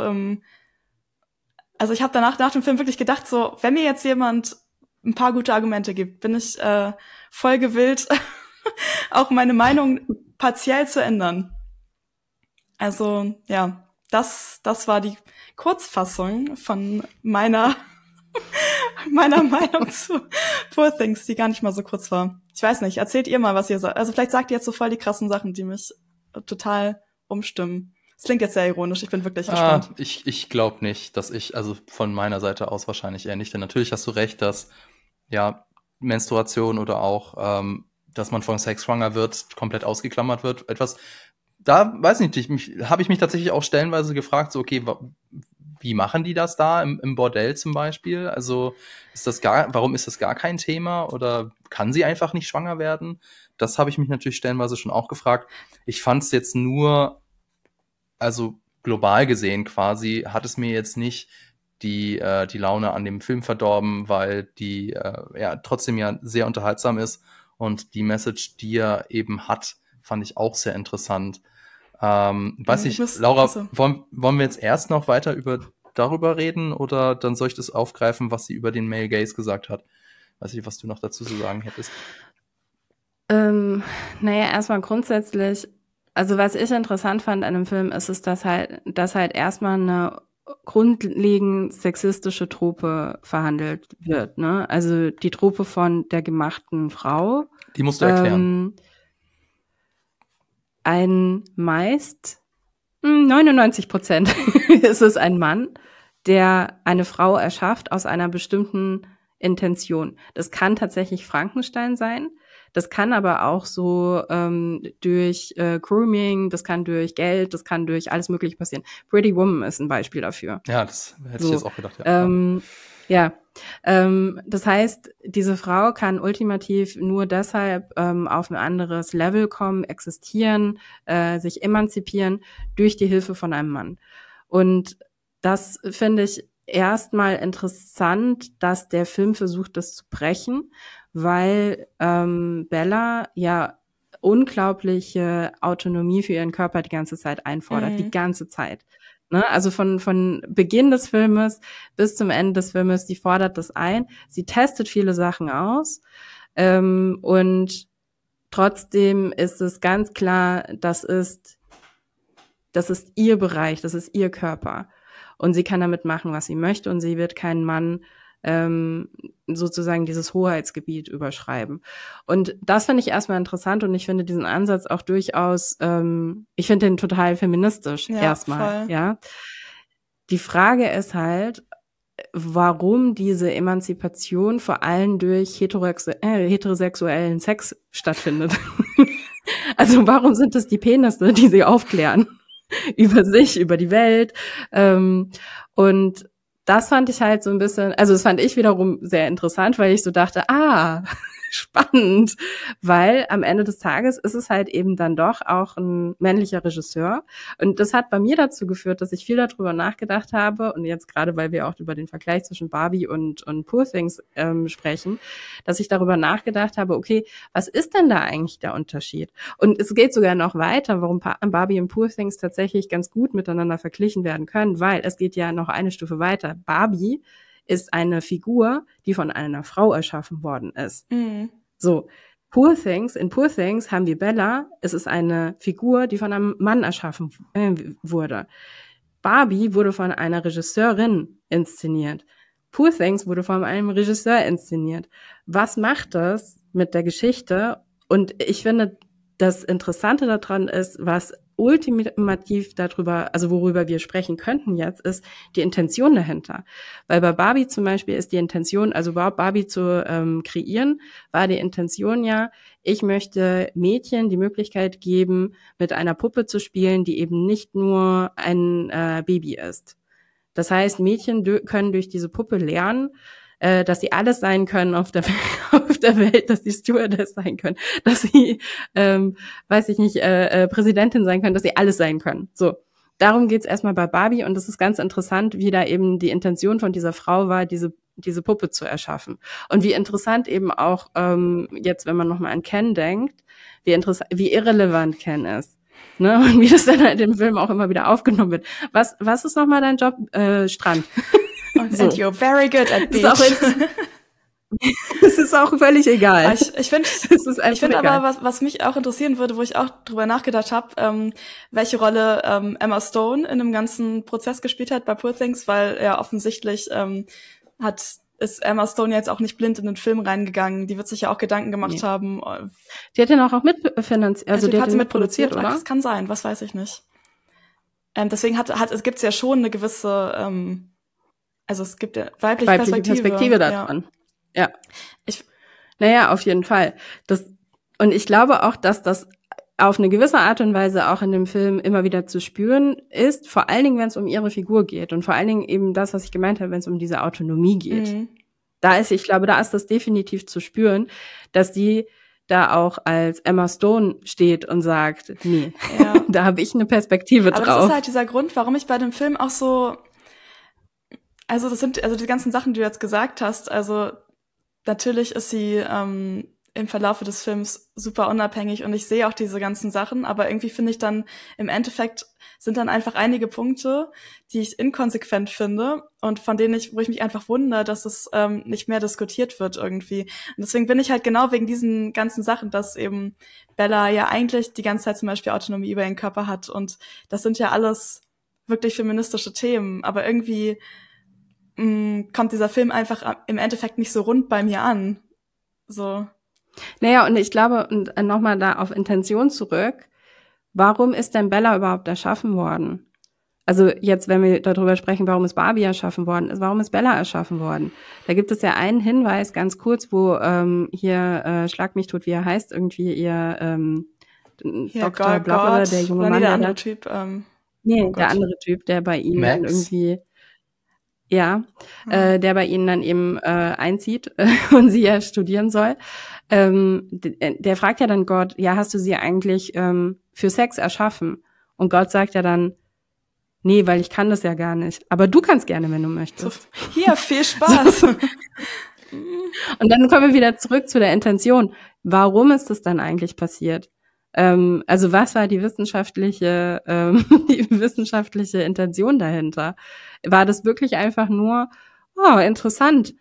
C: also ich habe nach dem Film wirklich gedacht, so, wenn mir jetzt jemand ein paar gute Argumente gibt, bin ich voll gewillt, auch meine Meinung partiell zu ändern. Also ja, das war die Kurzfassung von meiner Meinung zu Poor Things, die gar nicht mal so kurz war. Ich weiß nicht, erzählt ihr mal, was ihr sagt. Also vielleicht sagt ihr jetzt so voll die krassen Sachen, die mich total umstimmen. Das klingt jetzt sehr ironisch, ich bin wirklich gespannt.
A: Ich glaube nicht, also von meiner Seite aus wahrscheinlich eher nicht, denn natürlich hast du recht, dass ja Menstruation oder auch, dass man von Sex schwanger wird, komplett ausgeklammert wird. Da weiß ich nicht, habe ich mich tatsächlich auch stellenweise gefragt, so okay, wie machen die das da im Bordell zum Beispiel? Also warum ist das gar kein Thema oder kann sie einfach nicht schwanger werden? Das habe ich mich natürlich stellenweise schon auch gefragt. Ich fand es jetzt nur, also global gesehen quasi, hat es mir jetzt nicht die Laune an dem Film verdorben, weil die trotzdem ja sehr unterhaltsam ist und die Message, die er eben hat, fand ich auch sehr interessant. Weiß nicht, Laura, wollen wir jetzt erst noch weiter darüber reden oder dann soll ich das aufgreifen, was sie über den Male Gaze gesagt hat? Weiß nicht, was du noch dazu zu sagen hättest.
B: Naja, erstmal grundsätzlich, also was ich interessant fand an dem Film, ist es, dass halt erstmal eine grundlegend sexistische Trope verhandelt wird, ne? Also die Trope von der gemachten Frau.
A: Die musst du erklären.
B: Ein meist 99% ist es ein Mann, der eine Frau erschafft aus einer bestimmten Intention. Das kann tatsächlich Frankenstein sein. Das kann aber auch so durch Grooming, das kann durch Geld, das kann durch alles Mögliche passieren. Pretty Woman ist ein Beispiel dafür.
A: Ja, das hätte
B: So,
A: ich jetzt auch gedacht. Ja.
B: Das heißt, diese Frau kann ultimativ nur deshalb auf ein anderes Level kommen, existieren, sich emanzipieren durch die Hilfe von einem Mann. Und das finde ich erstmal interessant, dass der Film versucht, das zu brechen, weil Bella ja unglaubliche Autonomie für ihren Körper die ganze Zeit einfordert, die ganze Zeit. Ne? Also von Beginn des Filmes bis zum Ende des Filmes, sie fordert das ein, sie testet viele Sachen aus und trotzdem ist es ganz klar, das ist ihr Bereich, das ist ihr Körper. Und sie kann damit machen, was sie möchte und sie wird keinen Mann sozusagen dieses Hoheitsgebiet überschreiben. Und das finde ich erstmal interessant und ich finde diesen Ansatz auch durchaus, ich finde den total feministisch erstmal.
C: Voll.
B: Ja. Die Frage ist halt, warum diese Emanzipation vor allem durch heterosexuellen Sex stattfindet. Also warum sind es die Penisse, die sie aufklären? Über sich, über die Welt. Und das fand ich halt so ein bisschen, also das fand ich wiederum sehr interessant, weil ich so dachte, spannend, weil am Ende des Tages ist es halt eben dann doch auch ein männlicher Regisseur. Und das hat bei mir dazu geführt, dass ich viel darüber nachgedacht habe und jetzt gerade, weil wir auch über den Vergleich zwischen Barbie und Poor Things sprechen, dass ich darüber nachgedacht habe, okay, was ist denn da eigentlich der Unterschied? Und es geht sogar noch weiter, warum Barbie und Poor Things tatsächlich ganz gut miteinander verglichen werden können, weil es geht ja noch eine Stufe weiter. Barbie ist eine Figur, die von einer Frau erschaffen worden ist. So, in Poor Things haben wir Bella, es ist eine Figur, die von einem Mann erschaffen wurde. Barbie wurde von einer Regisseurin inszeniert. Poor Things wurde von einem Regisseur inszeniert. Was macht das mit der Geschichte? Und ich finde, das Interessante daran ist, was ultimativ darüber, also worüber wir sprechen könnten jetzt, ist die Intention dahinter. Weil bei Barbie zum Beispiel ist die Intention, also überhaupt Barbie zu kreieren, war die Intention ja, ich möchte Mädchen die Möglichkeit geben, mit einer Puppe zu spielen, die eben nicht nur ein Baby ist. Das heißt, Mädchen können durch diese Puppe lernen, dass sie alles sein können auf der Welt, dass sie Stewardess sein können, dass sie, Präsidentin sein können, dass sie alles sein können. So, darum geht's erstmal bei Barbie und es ist ganz interessant, wie da eben die Intention von dieser Frau war, diese Puppe zu erschaffen. Und wie interessant eben auch jetzt, wenn man nochmal an Ken denkt, wie irrelevant Ken ist. Ne? Und wie das dann halt im Film auch immer wieder aufgenommen wird. Was ist nochmal dein Job? Strand.
C: And you're very good at beach.
B: Es ist auch völlig egal.
C: Ich finde aber, was mich auch interessieren würde, wo ich auch drüber nachgedacht habe, welche Rolle Emma Stone in dem ganzen Prozess gespielt hat bei Poor Things, weil ja offensichtlich ist Emma Stone jetzt auch nicht blind in den Film reingegangen. Die wird sich ja auch Gedanken gemacht haben.
B: Die hat den auch mitfinanziert, also die hat sie mitproduziert, oder?
C: Das kann sein, was weiß ich nicht. Deswegen gibt's ja schon eine gewisse, also es gibt ja weibliche Perspektive
B: daran. Ja. Naja, auf jeden Fall. Und ich glaube auch, dass das auf eine gewisse Art und Weise auch in dem Film immer wieder zu spüren ist, vor allen Dingen, wenn es um ihre Figur geht und vor allen Dingen eben das, was ich gemeint habe, wenn es um diese Autonomie geht. Ich glaube, da ist das definitiv zu spüren, dass die da auch als Emma Stone steht und sagt, nee, da habe ich eine Perspektive drauf.
C: Aber das ist halt dieser Grund, warum ich bei dem Film auch so, also die ganzen Sachen, die du jetzt gesagt hast, also natürlich ist sie im Verlaufe des Films super unabhängig und ich sehe auch diese ganzen Sachen, aber irgendwie finde ich dann, im Endeffekt sind dann einfach einige Punkte, die ich inkonsequent finde und wo ich mich einfach wundere, dass es nicht mehr diskutiert wird irgendwie. Und deswegen bin ich halt genau wegen diesen ganzen Sachen, dass eben Bella ja eigentlich die ganze Zeit zum Beispiel Autonomie über ihren Körper hat und das sind ja alles wirklich feministische Themen, aber irgendwie kommt dieser Film einfach im Endeffekt nicht so rund bei mir an. So.
B: Naja, und ich glaube, und nochmal da auf Intention zurück, warum ist denn Bella überhaupt erschaffen worden? Also jetzt, wenn wir darüber sprechen, warum ist Barbie erschaffen worden ist, warum ist Bella erschaffen worden? Da gibt es ja einen Hinweis, ganz kurz, wo hier, schlag mich tot, wie er heißt, irgendwie ihr Dr. Blablabla, der junge Mann.
C: Der andere Typ.
B: Der andere Typ, der bei ihnen dann irgendwie, der bei ihnen dann eben einzieht und sie ja studieren soll. Der fragt ja dann Gott, ja, hast du sie eigentlich für Sex erschaffen? Und Gott sagt ja dann, nee, weil ich kann das ja gar nicht. Aber du kannst gerne, wenn du möchtest.
C: So, hier, viel Spaß.
B: Und dann kommen wir wieder zurück zu der Intention. Warum ist das dann eigentlich passiert? Also was war die wissenschaftliche Intention dahinter? War das wirklich einfach nur, interessant,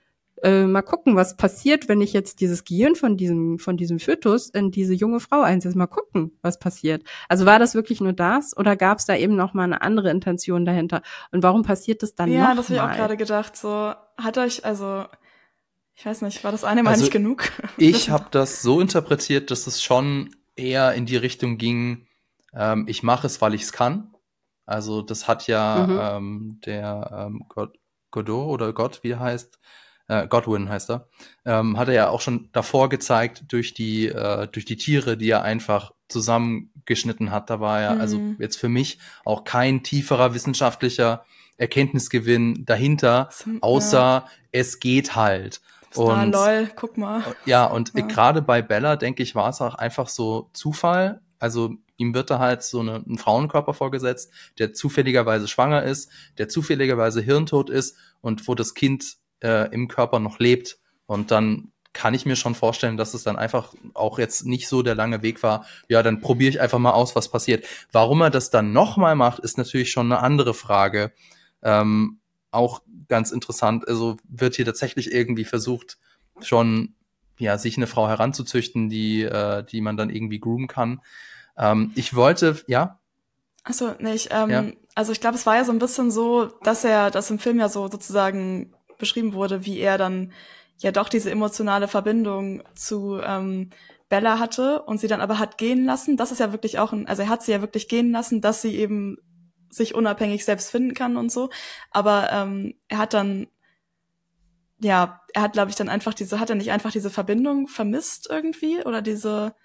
B: mal gucken, was passiert, wenn ich jetzt dieses Gehirn von diesem Fötus in diese junge Frau einsetze? Mal gucken, was passiert. Also war das wirklich nur das oder gab es da eben noch mal eine andere Intention dahinter? Und warum passiert das dann noch mal?
C: Ja, das habe ich auch gerade gedacht. So, hat euch, also ich weiß nicht, war das eine Mal nicht genug?
A: Ich habe das so interpretiert, dass es schon eher in die Richtung ging, ich mache es, weil ich es kann. Also das hat ja der Godot oder Gott, wie er heißt, Godwin heißt er, hat er ja auch schon davor gezeigt durch die Tiere, die er einfach zusammengeschnitten hat. Da war ja also jetzt für mich auch kein tieferer wissenschaftlicher Erkenntnisgewinn dahinter, außer es geht halt. Und
C: lol, guck mal.
A: Ja, und gerade bei Bella, denke ich, war es auch einfach so Zufall. Also ihm wird da halt so ein Frauenkörper vorgesetzt, der zufälligerweise schwanger ist, der zufälligerweise hirntot ist und wo das Kind im Körper noch lebt. Und dann kann ich mir schon vorstellen, dass es dann einfach auch jetzt nicht so der lange Weg war. Ja, dann probiere ich einfach mal aus, was passiert. Warum er das dann nochmal macht, ist natürlich schon eine andere Frage. Auch ganz interessant. Also wird hier tatsächlich irgendwie versucht, schon sich eine Frau heranzuzüchten, die man dann irgendwie groomen kann. Ich wollte, ja?
C: Achso, nicht. Also ich glaube, es war ja so ein bisschen so, dass das im Film ja so sozusagen beschrieben wurde, wie er dann ja doch diese emotionale Verbindung zu Bella hatte und sie dann aber hat gehen lassen. Das ist ja wirklich auch also er hat sie ja wirklich gehen lassen, dass sie eben sich unabhängig selbst finden kann und so. Aber er hat dann, glaube ich, dann einfach hat er nicht einfach diese Verbindung vermisst irgendwie oder diese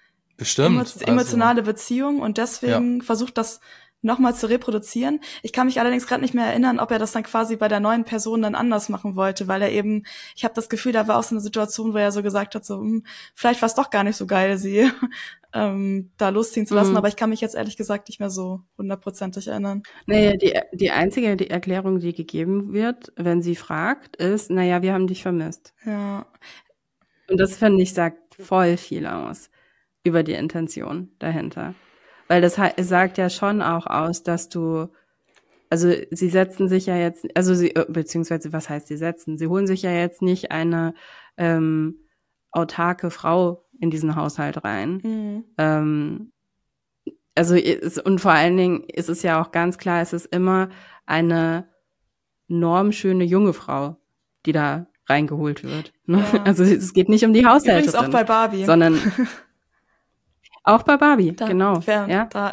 C: emotionale Beziehung und deswegen versucht das nochmal zu reproduzieren. Ich kann mich allerdings gerade nicht mehr erinnern, ob er das dann quasi bei der neuen Person dann anders machen wollte, weil er eben, ich habe das Gefühl, da war auch so eine Situation, wo er so gesagt hat, so, vielleicht war es doch gar nicht so geil, sie da losziehen zu lassen, aber ich kann mich jetzt ehrlich gesagt nicht mehr so 100%ig erinnern.
B: Naja, die einzige Erklärung, die gegeben wird, wenn sie fragt, ist, naja, wir haben dich vermisst.
C: Ja.
B: Und das, finde ich, sagt voll viel aus über die Intention dahinter. Weil das sagt ja schon auch aus, dass also sie setzen sich ja jetzt, beziehungsweise was heißt sie setzen? Sie holen sich ja jetzt nicht eine autarke Frau in diesen Haushalt rein. Und vor allen Dingen ist es ja auch ganz klar, es ist immer eine normschöne junge Frau, die da reingeholt wird. Ne? Ja. Also es geht nicht um die Haushälterin.
C: Übrigens auch bei Barbie.
B: Sondern auch bei Barbie, genau.
C: Da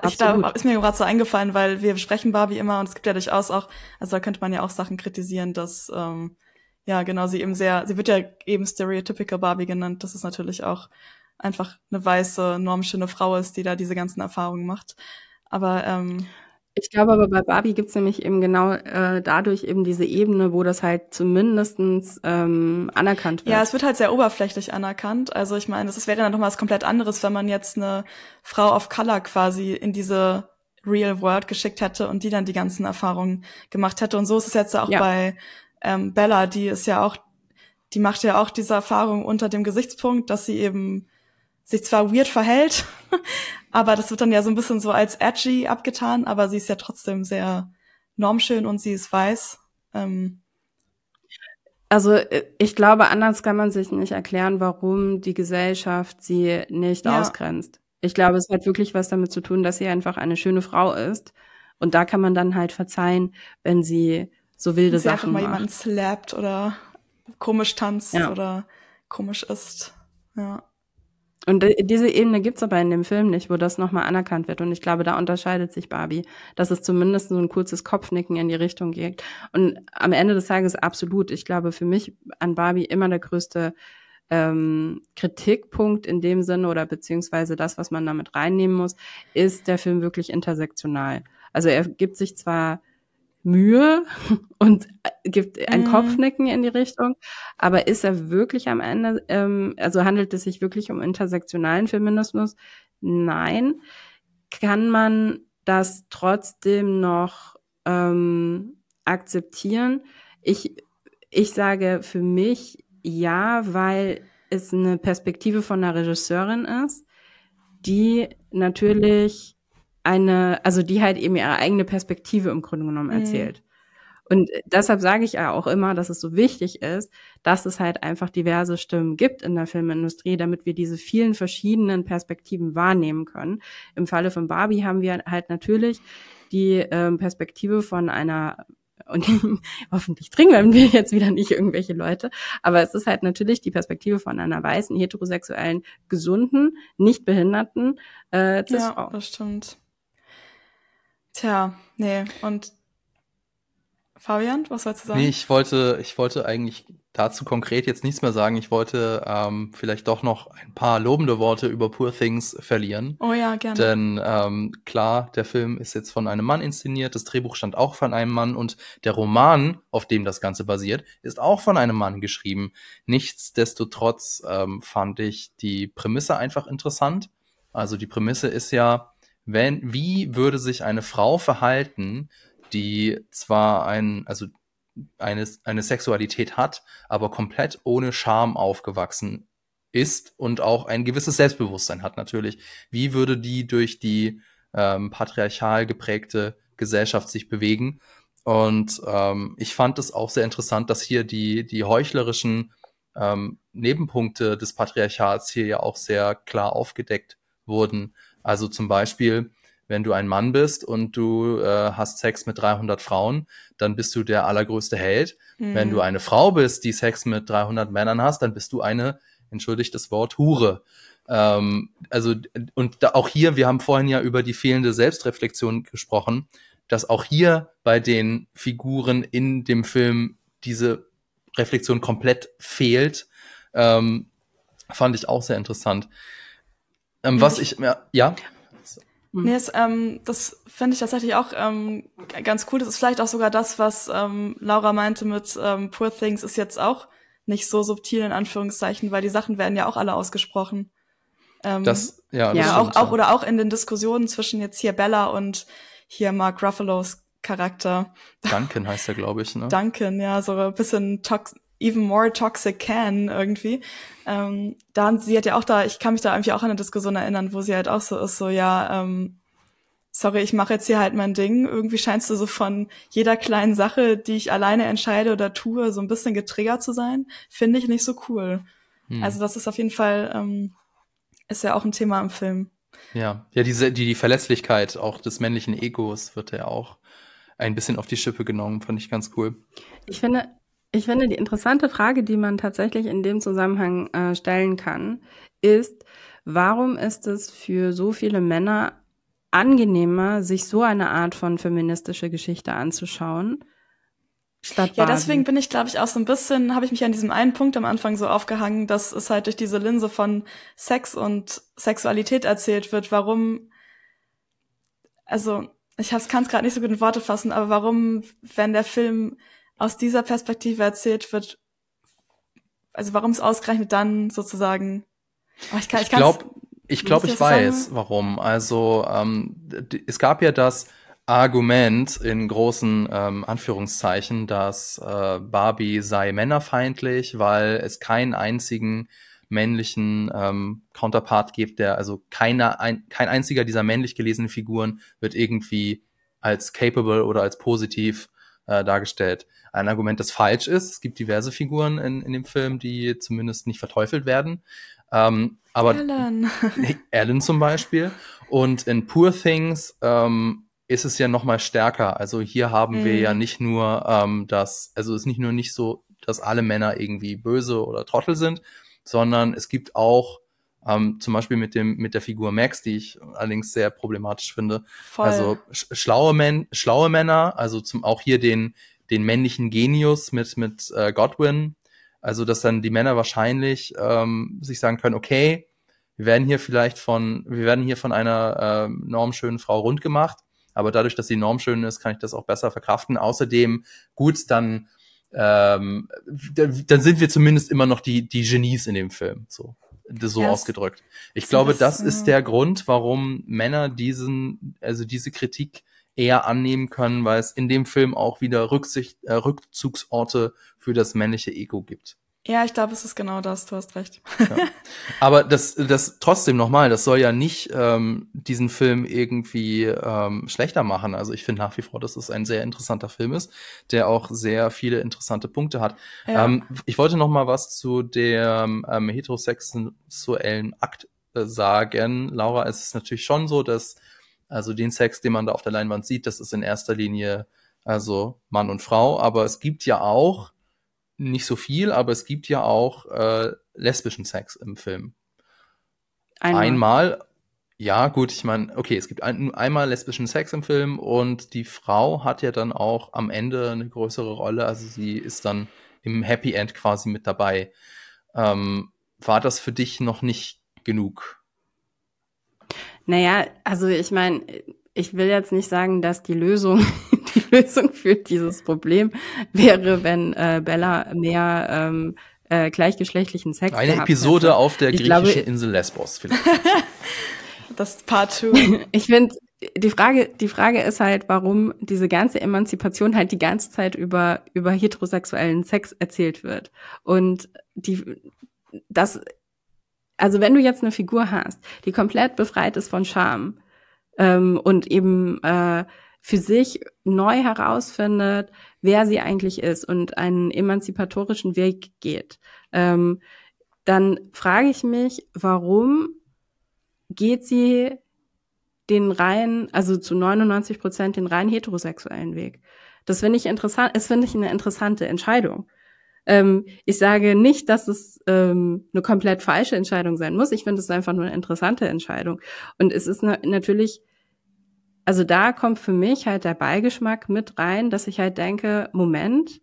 C: ist mir gerade so eingefallen, weil wir besprechen Barbie immer und es gibt ja durchaus auch, also da könnte man ja auch Sachen kritisieren, dass, sie wird ja eben stereotypical Barbie genannt, dass es natürlich auch einfach eine weiße, normschöne Frau ist, die da diese ganzen Erfahrungen macht. Aber
B: ich glaube aber bei Barbie gibt's nämlich eben genau dadurch eben diese Ebene, wo das halt zumindestens anerkannt wird.
C: Ja, es wird halt sehr oberflächlich anerkannt. Also ich meine, das wäre dann nochmal was komplett anderes, wenn man jetzt eine Frau of Color quasi in diese Real World geschickt hätte und die dann die ganzen Erfahrungen gemacht hätte. Und so ist es jetzt auch bei Bella, die macht ja auch diese Erfahrung unter dem Gesichtspunkt, dass sie eben sich zwar weird verhält, aber das wird dann ja so ein bisschen so als edgy abgetan, aber sie ist ja trotzdem sehr normschön und sie ist weiß.
B: Also ich glaube, anders kann man sich nicht erklären, warum die Gesellschaft sie nicht ausgrenzt. Ich glaube, es hat wirklich was damit zu tun, dass sie einfach eine schöne Frau ist Und da kann man dann halt verzeihen, wenn sie so wilde
C: Wenn sie
B: Sachen
C: einfach mal
B: macht.
C: jemanden slappt oder komisch tanzt
B: Ja.
C: oder komisch isst. Ja.
B: Und diese Ebene gibt's aber in dem Film nicht, wo das nochmal anerkannt wird. Und ich glaube, da unterscheidet sich Barbie, dass es zumindest so ein kurzes Kopfnicken in die Richtung geht. Und am Ende des Tages absolut. Ich glaube, für mich an Barbie immer der größte Kritikpunkt in dem Sinne oder beziehungsweise das, was man damit reinnehmen muss, ist der Film wirklich intersektional. Also er gibt sich zwar Mühe und gibt ein Kopfnicken in die Richtung, aber ist er wirklich am Ende, also handelt es sich wirklich um intersektionalen Feminismus? Nein. Kann man das trotzdem noch akzeptieren? Ich sage für mich ja, weil es eine Perspektive von einer Regisseurin ist, die natürlich die halt eben ihre eigene Perspektive im Grunde genommen erzählt. Und deshalb sage ich ja auch immer, dass es so wichtig ist, dass es halt einfach diverse Stimmen gibt in der Filmindustrie, damit wir diese vielen verschiedenen Perspektiven wahrnehmen können. Im Falle von Barbie haben wir halt natürlich die Perspektive von einer, und hoffentlich trinken wir jetzt wieder nicht irgendwelche Leute, aber es ist halt natürlich die Perspektive von einer weißen, heterosexuellen, gesunden, nicht behinderten Cis-Frau.
C: Ja, das stimmt. Tja, nee, und Fabian, was sollst du sagen?
A: Nee, ich wollte eigentlich dazu konkret jetzt nichts mehr sagen. Ich wollte vielleicht doch noch ein paar lobende Worte über Poor Things verlieren.
C: Oh ja, gerne.
A: Denn klar, der Film ist jetzt von einem Mann inszeniert, das Drehbuch stammt auch von einem Mann und der Roman, auf dem das Ganze basiert, ist auch von einem Mann geschrieben. Nichtsdestotrotz fand ich die Prämisse einfach interessant. Also die Prämisse ist ja, wie würde sich eine Frau verhalten, die zwar eine Sexualität hat, aber komplett ohne Scham aufgewachsen ist und auch ein gewisses Selbstbewusstsein hat natürlich. Wie würde die durch die patriarchal geprägte Gesellschaft sich bewegen? Und ich fand es auch sehr interessant, dass hier die heuchlerischen Nebenpunkte des Patriarchats hier ja auch sehr klar aufgedeckt wurden. Also zum Beispiel, wenn du ein Mann bist und du hast Sex mit 300 Frauen, dann bist du der allergrößte Held. Wenn du eine Frau bist, die Sex mit 300 Männern hast, dann bist du eine, entschuldigt das Wort, Hure. Auch hier, wir haben vorhin ja über die fehlende Selbstreflexion gesprochen, dass auch hier bei den Figuren in dem Film diese Reflexion komplett fehlt, fand ich auch sehr interessant. Ja?
C: Nee, das finde ich tatsächlich auch ganz cool. Das ist vielleicht auch sogar das, was Laura meinte mit Poor Things ist jetzt auch nicht so subtil in Anführungszeichen, weil die Sachen werden ja auch alle ausgesprochen.
A: Das stimmt,
C: auch in den Diskussionen zwischen jetzt hier Bella und hier Mark Ruffalo's Charakter.
A: Duncan heißt er, glaube ich, ne?
C: Duncan, ja, so ein bisschen even more toxic can irgendwie. Sie hat ja auch ich kann mich da irgendwie auch an eine Diskussion erinnern, wo sie halt auch so ist, so, ja, sorry, ich mache jetzt hier halt mein Ding. Irgendwie scheinst du so von jeder kleinen Sache, die ich alleine entscheide oder tue, so ein bisschen getriggert zu sein. Finde ich nicht so cool. Also das ist auf jeden Fall, ist ja auch ein Thema im Film.
A: Ja, die Verletzlichkeit auch des männlichen Egos wird ja auch ein bisschen auf die Schippe genommen, fand ich ganz cool.
B: Ich finde, die interessante Frage, die man tatsächlich in dem Zusammenhang stellen kann, ist, warum ist es für so viele Männer angenehmer, sich so eine Art von feministische Geschichte anzuschauen, statt Barbie?
C: Ja, deswegen bin ich, glaube ich, auch so ein bisschen, habe ich mich an diesem einen Punkt am Anfang so aufgehangen, dass es halt durch diese Linse von Sex und Sexualität erzählt wird. Warum, also ich kann es gerade nicht so gut in Worte fassen, aber warum, wenn der Film aus dieser Perspektive erzählt wird, also warum es ausgerechnet dann sozusagen,
A: ich weiß, warum. Also es gab ja das Argument in großen Anführungszeichen, dass Barbie sei männerfeindlich, weil es keinen einzigen männlichen Counterpart gibt, kein einziger dieser männlich gelesenen Figuren wird irgendwie als capable oder als positiv dargestellt. Ein Argument, das falsch ist. Es gibt diverse Figuren in dem Film, die zumindest nicht verteufelt werden. Aber
C: Ellen.
A: Ellen zum Beispiel. Und in Poor Things ist es ja noch mal stärker. Also hier haben wir ja nicht nur es ist nicht so, dass alle Männer irgendwie böse oder Trottel sind, sondern es gibt auch zum Beispiel mit der Figur Max, die ich allerdings sehr problematisch finde.
C: Voll.
A: Also schlaue Männer, also auch hier den männlichen Genius mit Godwin. Also dass dann die Männer wahrscheinlich sich sagen können, okay, wir werden hier von einer normschönen Frau rund gemacht, aber dadurch, dass sie normschön ist, kann ich das auch besser verkraften. Außerdem, gut, dann sind wir zumindest immer noch die Genies in dem Film, so ausgedrückt. Ich glaube, das ist der Grund, warum Männer diese Kritik eher annehmen können, weil es in dem Film auch wieder Rückzugsorte für das männliche Ego gibt.
C: Ja, ich glaube, es ist genau das, du hast recht.
A: Ja. Aber das trotzdem nochmal, das soll ja nicht diesen Film irgendwie schlechter machen. Also ich finde nach wie vor, dass es ein sehr interessanter Film ist, der auch sehr viele interessante Punkte hat.
C: Ja.
A: Ich wollte noch mal was zu dem heterosexuellen Akt sagen. Laura, es ist natürlich schon so, dass also den Sex, den man da auf der Leinwand sieht, das ist in erster Linie also Mann und Frau. Aber es gibt ja auch nicht so viel, aber es gibt ja auch lesbischen Sex im Film. Einmal. Ja, gut, ich meine, okay, es gibt einmal lesbischen Sex im Film und die Frau hat ja dann auch am Ende eine größere Rolle, also sie ist dann im Happy End quasi mit dabei. War das für dich noch nicht genug?
B: Naja, also ich meine, ich will jetzt nicht sagen, dass die Lösung für dieses Problem wäre, wenn Bella mehr gleichgeschlechtlichen Sex
A: Eine
B: gehabt
A: Episode
B: hätte.
A: auf der griechischen Insel Lesbos vielleicht.
C: Das ist Part 2.
B: Ich finde, die Frage ist halt, warum diese ganze Emanzipation halt die ganze Zeit über heterosexuellen Sex erzählt wird. Und also wenn du jetzt eine Figur hast, die komplett befreit ist von Scham und eben für sich neu herausfindet, wer sie eigentlich ist und einen emanzipatorischen Weg geht, dann frage ich mich, warum geht sie also zu 99% den rein heterosexuellen Weg? Das finde ich interessant, eine interessante Entscheidung. Ich sage nicht, dass es eine komplett falsche Entscheidung sein muss. Ich finde es einfach nur eine interessante Entscheidung. Und es ist natürlich, also da kommt für mich halt der Beigeschmack mit rein, dass ich halt denke, Moment,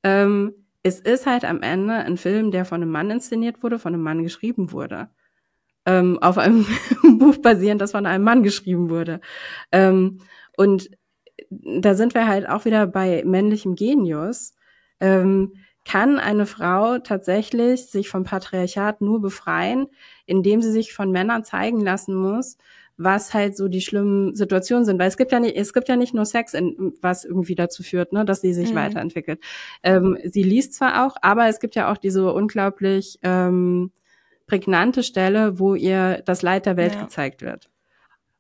B: es ist halt am Ende ein Film, der von einem Mann inszeniert wurde, von einem Mann geschrieben wurde. Auf einem Buch basierend, das von einem Mann geschrieben wurde. Und da sind wir halt auch wieder bei männlichem Genius. Kann eine Frau tatsächlich sich vom Patriarchat nur befreien, indem sie sich von Männern zeigen lassen muss, was halt so die schlimmen Situationen sind? Weil es gibt ja nicht nur Sex, was irgendwie dazu führt, ne, dass sie sich weiterentwickelt. Sie liest zwar auch, aber es gibt ja auch diese unglaublich prägnante Stelle, wo ihr das Leid der Welt gezeigt wird.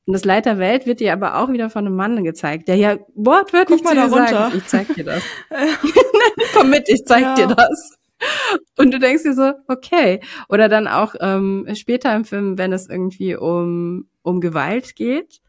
B: Und das Leid der Welt wird ihr aber auch wieder von einem Mann gezeigt, der ja wortwörtlich zu dir sagt, ich zeig dir das. Komm mit, ich zeig dir das. Und du denkst dir so, okay. Oder dann auch später im Film, wenn es irgendwie um Gewalt geht,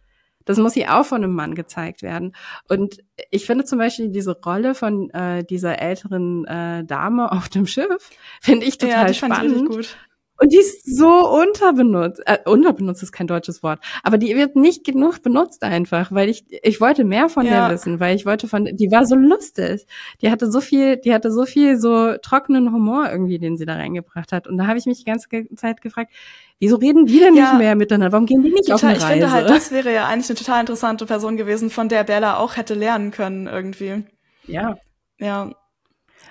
B: das muss hier auch von einem Mann gezeigt werden. Und ich finde zum Beispiel diese Rolle von dieser älteren Dame auf dem Schiff, finde ich total spannend.
C: Fand ich richtig gut.
B: Und die ist so unterbenutzt. Unterbenutzt ist kein deutsches Wort. Aber die wird nicht genug benutzt einfach, weil ich wollte mehr von der wissen, weil ich wollte die war so lustig. Die hatte so viel so trockenen Humor irgendwie, den sie da reingebracht hat. Und da habe ich mich die ganze Zeit gefragt, wieso reden die denn nicht mehr miteinander? Warum gehen die nicht auf eine Reise?
C: Ich finde halt, das wäre ja eigentlich eine total interessante Person gewesen, von der Bella auch hätte lernen können irgendwie.
B: Ja.
C: Ja.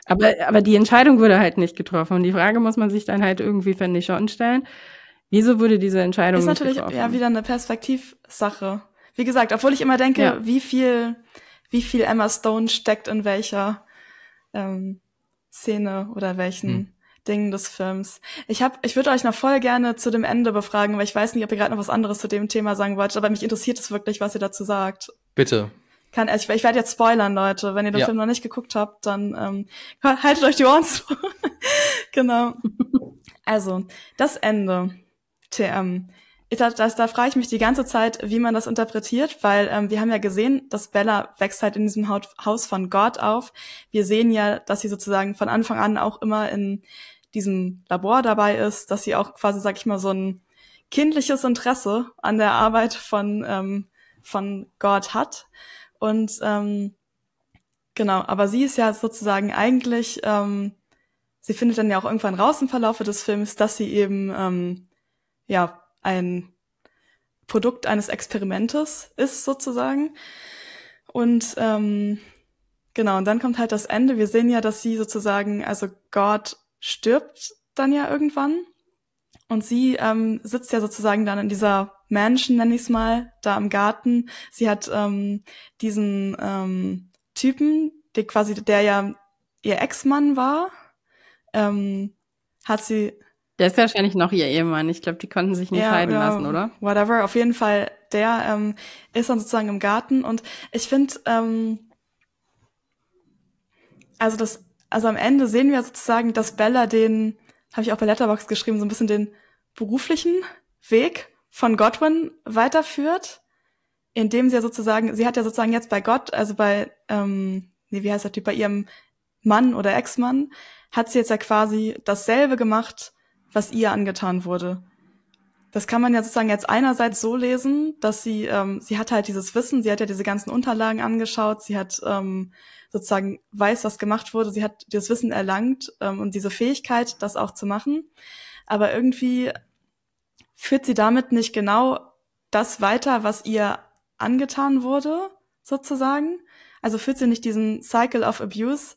B: Aber die Entscheidung wurde halt nicht getroffen. Und die Frage muss man sich dann halt irgendwie, finde ich, schon stellen. Wieso wurde diese Entscheidung nicht getroffen? Ist natürlich
C: ja wieder eine Perspektivsache. Wie gesagt, obwohl ich immer denke, wie viel Emma Stone steckt in welcher Szene oder welchen Dingen des Films. Ich würde euch noch voll gerne zu dem Ende befragen, weil ich weiß nicht, ob ihr gerade noch was anderes zu dem Thema sagen wollt, aber mich interessiert es wirklich, was ihr dazu sagt.
A: Bitte.
C: Ich werde jetzt spoilern, Leute. Wenn ihr den Film noch nicht geguckt habt, dann haltet euch die Ohren zu. Genau. Also, das Ende. TM. Da frage ich mich die ganze Zeit, wie man das interpretiert, weil wir haben ja gesehen, dass Bella wächst halt in diesem Haus von Gott auf. Wir sehen ja, dass sie sozusagen von Anfang an auch immer in diesem Labor dabei ist, dass sie auch quasi, sag ich mal, so ein kindliches Interesse an der Arbeit von Gott hat. Und genau, aber sie ist ja sozusagen eigentlich, sie findet dann ja auch irgendwann raus im Verlaufe des Films, dass sie eben ja ein Produkt eines Experimentes ist sozusagen. Und genau, und dann kommt halt das Ende. Wir sehen ja, dass sie sozusagen, also Gott stirbt dann ja irgendwann. Und sie sitzt ja sozusagen dann in dieser Mansion, nenn ich's mal, da im Garten. Sie hat diesen Typen, der ja ihr Ex-Mann war, hat sie...
B: Der ist wahrscheinlich noch ihr Ehemann. Ich glaube, die konnten sich nicht scheiden lassen, oder?
C: Whatever. Auf jeden Fall, der ist dann sozusagen im Garten. Und ich finde, also am Ende sehen wir sozusagen, dass Bella den, habe ich auch bei Letterboxd geschrieben, so ein bisschen den beruflichen Weg von Godwin weiterführt, indem sie ja sozusagen, sie hat ja sozusagen jetzt bei Gott, also bei, wie heißt der Typ, bei ihrem Mann oder Ex-Mann, hat sie jetzt ja quasi dasselbe gemacht, was ihr angetan wurde. Das kann man ja sozusagen jetzt einerseits so lesen, dass sie hat halt dieses Wissen, sie hat ja diese ganzen Unterlagen angeschaut, sie hat sozusagen weiß, was gemacht wurde, sie hat das Wissen erlangt und diese Fähigkeit, das auch zu machen. Aber irgendwie führt sie damit nicht genau das weiter, was ihr angetan wurde, sozusagen. Also führt sie nicht diesen Cycle of Abuse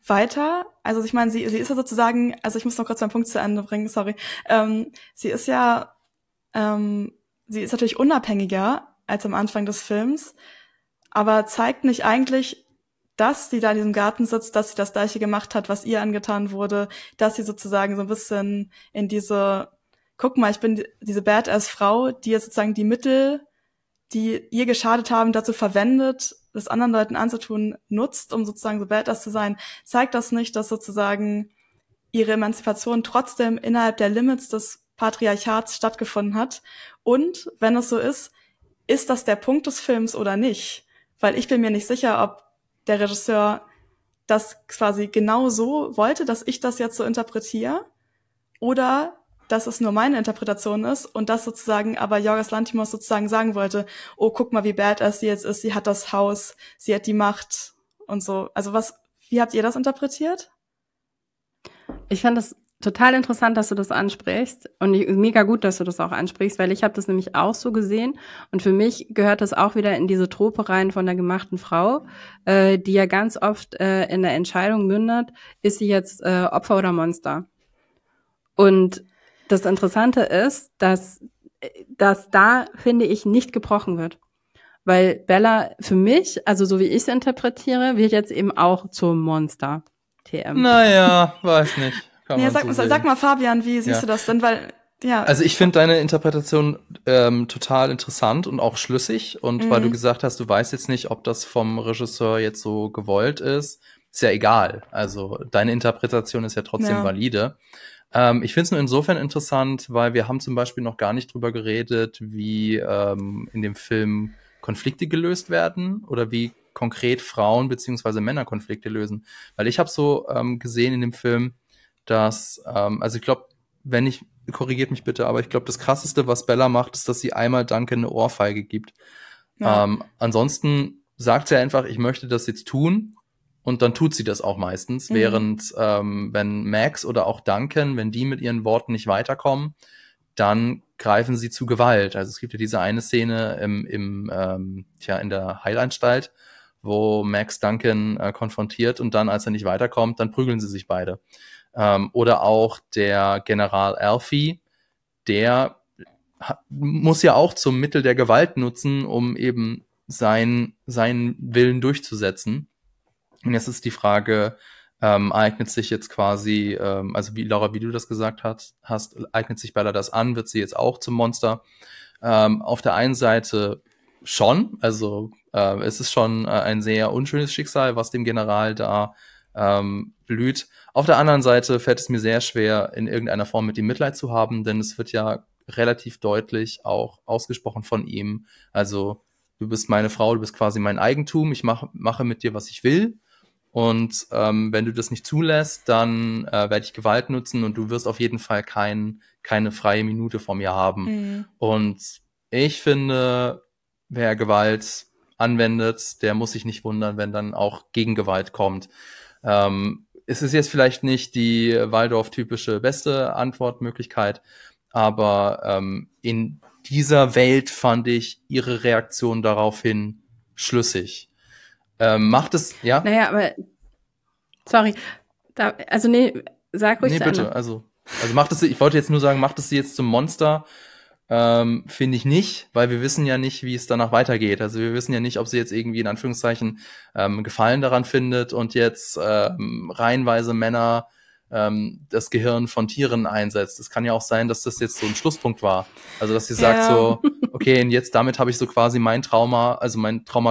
C: weiter. Also ich meine, sie ist ja sozusagen, also ich muss noch kurz meinen Punkt zu Ende bringen, sorry. Sie ist natürlich unabhängiger als am Anfang des Films, aber zeigt nicht eigentlich, dass sie da in diesem Garten sitzt, dass sie das Gleiche gemacht hat, was ihr angetan wurde, dass sie sozusagen so ein bisschen in diese, guck mal, ich bin diese Badass-Frau, die jetzt sozusagen die Mittel, die ihr geschadet haben, dazu verwendet, das anderen Leuten anzutun, nutzt, um sozusagen so badass zu sein, zeigt das nicht, dass sozusagen ihre Emanzipation trotzdem innerhalb der Limits des Patriarchats stattgefunden hat. Und wenn es so ist das der Punkt des Films oder nicht? Weil ich bin mir nicht sicher, ob der Regisseur das quasi genau so wollte, dass ich das jetzt so interpretiere, oder dass es nur meine Interpretation ist und das sozusagen aber Yorgos Lanthimos sozusagen sagen wollte, oh, guck mal, wie badass sie jetzt ist, sie hat das Haus, sie hat die Macht und so. Also wie habt ihr das interpretiert?
B: Ich fand das total interessant, dass du das ansprichst und mega gut, dass du das auch ansprichst, weil ich habe das nämlich auch so gesehen und für mich gehört das auch wieder in diese Trope rein von der gemachten Frau, die ja ganz oft in der Entscheidung mündet, ist sie jetzt Opfer oder Monster? Und das Interessante ist, dass da, finde ich, nicht gebrochen wird. Weil Bella für mich, also so wie ich es interpretiere, wird jetzt eben auch zum Monster. TM.
A: Naja, weiß nicht.
C: Nee, sag mal, Fabian, wie siehst du das denn? Weil, ja.
A: Also ich finde deine Interpretation total interessant und auch schlüssig. Und weil du gesagt hast, du weißt jetzt nicht, ob das vom Regisseur jetzt so gewollt ist ja egal. Also deine Interpretation ist ja trotzdem valide. Ich finde es nur insofern interessant, weil wir haben zum Beispiel noch gar nicht drüber geredet, wie in dem Film Konflikte gelöst werden oder wie konkret Frauen bzw. Männer Konflikte lösen. Weil ich habe so gesehen in dem Film, dass, also ich glaube, korrigiert mich bitte, aber ich glaube, das Krasseste, was Bella macht, ist, dass sie einmal Duncan eine Ohrfeige gibt. Ja. Ansonsten sagt sie einfach, ich möchte das jetzt tun. Und dann tut sie das auch meistens, während wenn Max oder auch Duncan, wenn die mit ihren Worten nicht weiterkommen, dann greifen sie zu Gewalt. Also es gibt ja diese eine Szene in der Heilanstalt, wo Max Duncan konfrontiert und dann, als er nicht weiterkommt, dann prügeln sie sich beide. Oder auch der General Alfie, der muss ja auch zum Mittel der Gewalt nutzen, um eben seinen Willen durchzusetzen. Und jetzt ist die Frage, eignet sich jetzt quasi, also wie Laura, wie du das gesagt hast, eignet sich Bella das an? Wird sie jetzt auch zum Monster? Auf der einen Seite schon, also es ist schon ein sehr unschönes Schicksal, was dem General da blüht. Auf der anderen Seite fällt es mir sehr schwer, in irgendeiner Form mit ihm Mitleid zu haben, denn es wird ja relativ deutlich auch ausgesprochen von ihm. Also du bist meine Frau, du bist quasi mein Eigentum, ich mache mit dir, was ich will. Und wenn du das nicht zulässt, dann werde ich Gewalt nutzen und du wirst auf jeden Fall keine freie Minute von mir haben.
C: Mhm.
A: Und ich finde, wer Gewalt anwendet, der muss sich nicht wundern, wenn dann auch Gegengewalt kommt. Es ist jetzt vielleicht nicht die Waldorf-typische beste Antwortmöglichkeit, aber in dieser Welt fand ich ihre Reaktion daraufhin schlüssig. Macht es, ja?
B: Naja, aber, sorry, sag ruhig
A: Nee,
B: zu
A: bitte,
B: Ende.
A: also ich wollte jetzt nur sagen, macht es sie jetzt zum Monster? Finde ich nicht, weil wir wissen ja nicht, wie es danach weitergeht. Also wir wissen ja nicht, ob sie jetzt irgendwie in Anführungszeichen Gefallen daran findet und jetzt reihenweise Männer das Gehirn von Tieren einsetzt. Es kann ja auch sein, dass das jetzt so ein Schlusspunkt war. Also dass sie sagt so, okay, und jetzt damit habe ich so quasi mein Trauma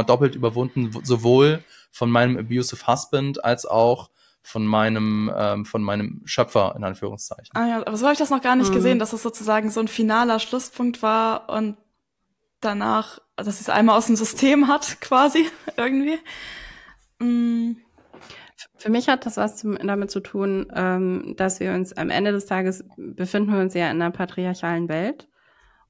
A: doppelt überwunden, sowohl von meinem abusive Husband als auch von meinem Schöpfer, in Anführungszeichen.
C: Ah ja, aber so habe ich das noch gar nicht gesehen, dass es sozusagen so ein finaler Schlusspunkt war und danach, dass sie es einmal aus dem System hat, quasi, irgendwie.
B: Für mich hat das was damit zu tun, dass wir uns am Ende des Tages befinden wir uns ja in einer patriarchalen Welt.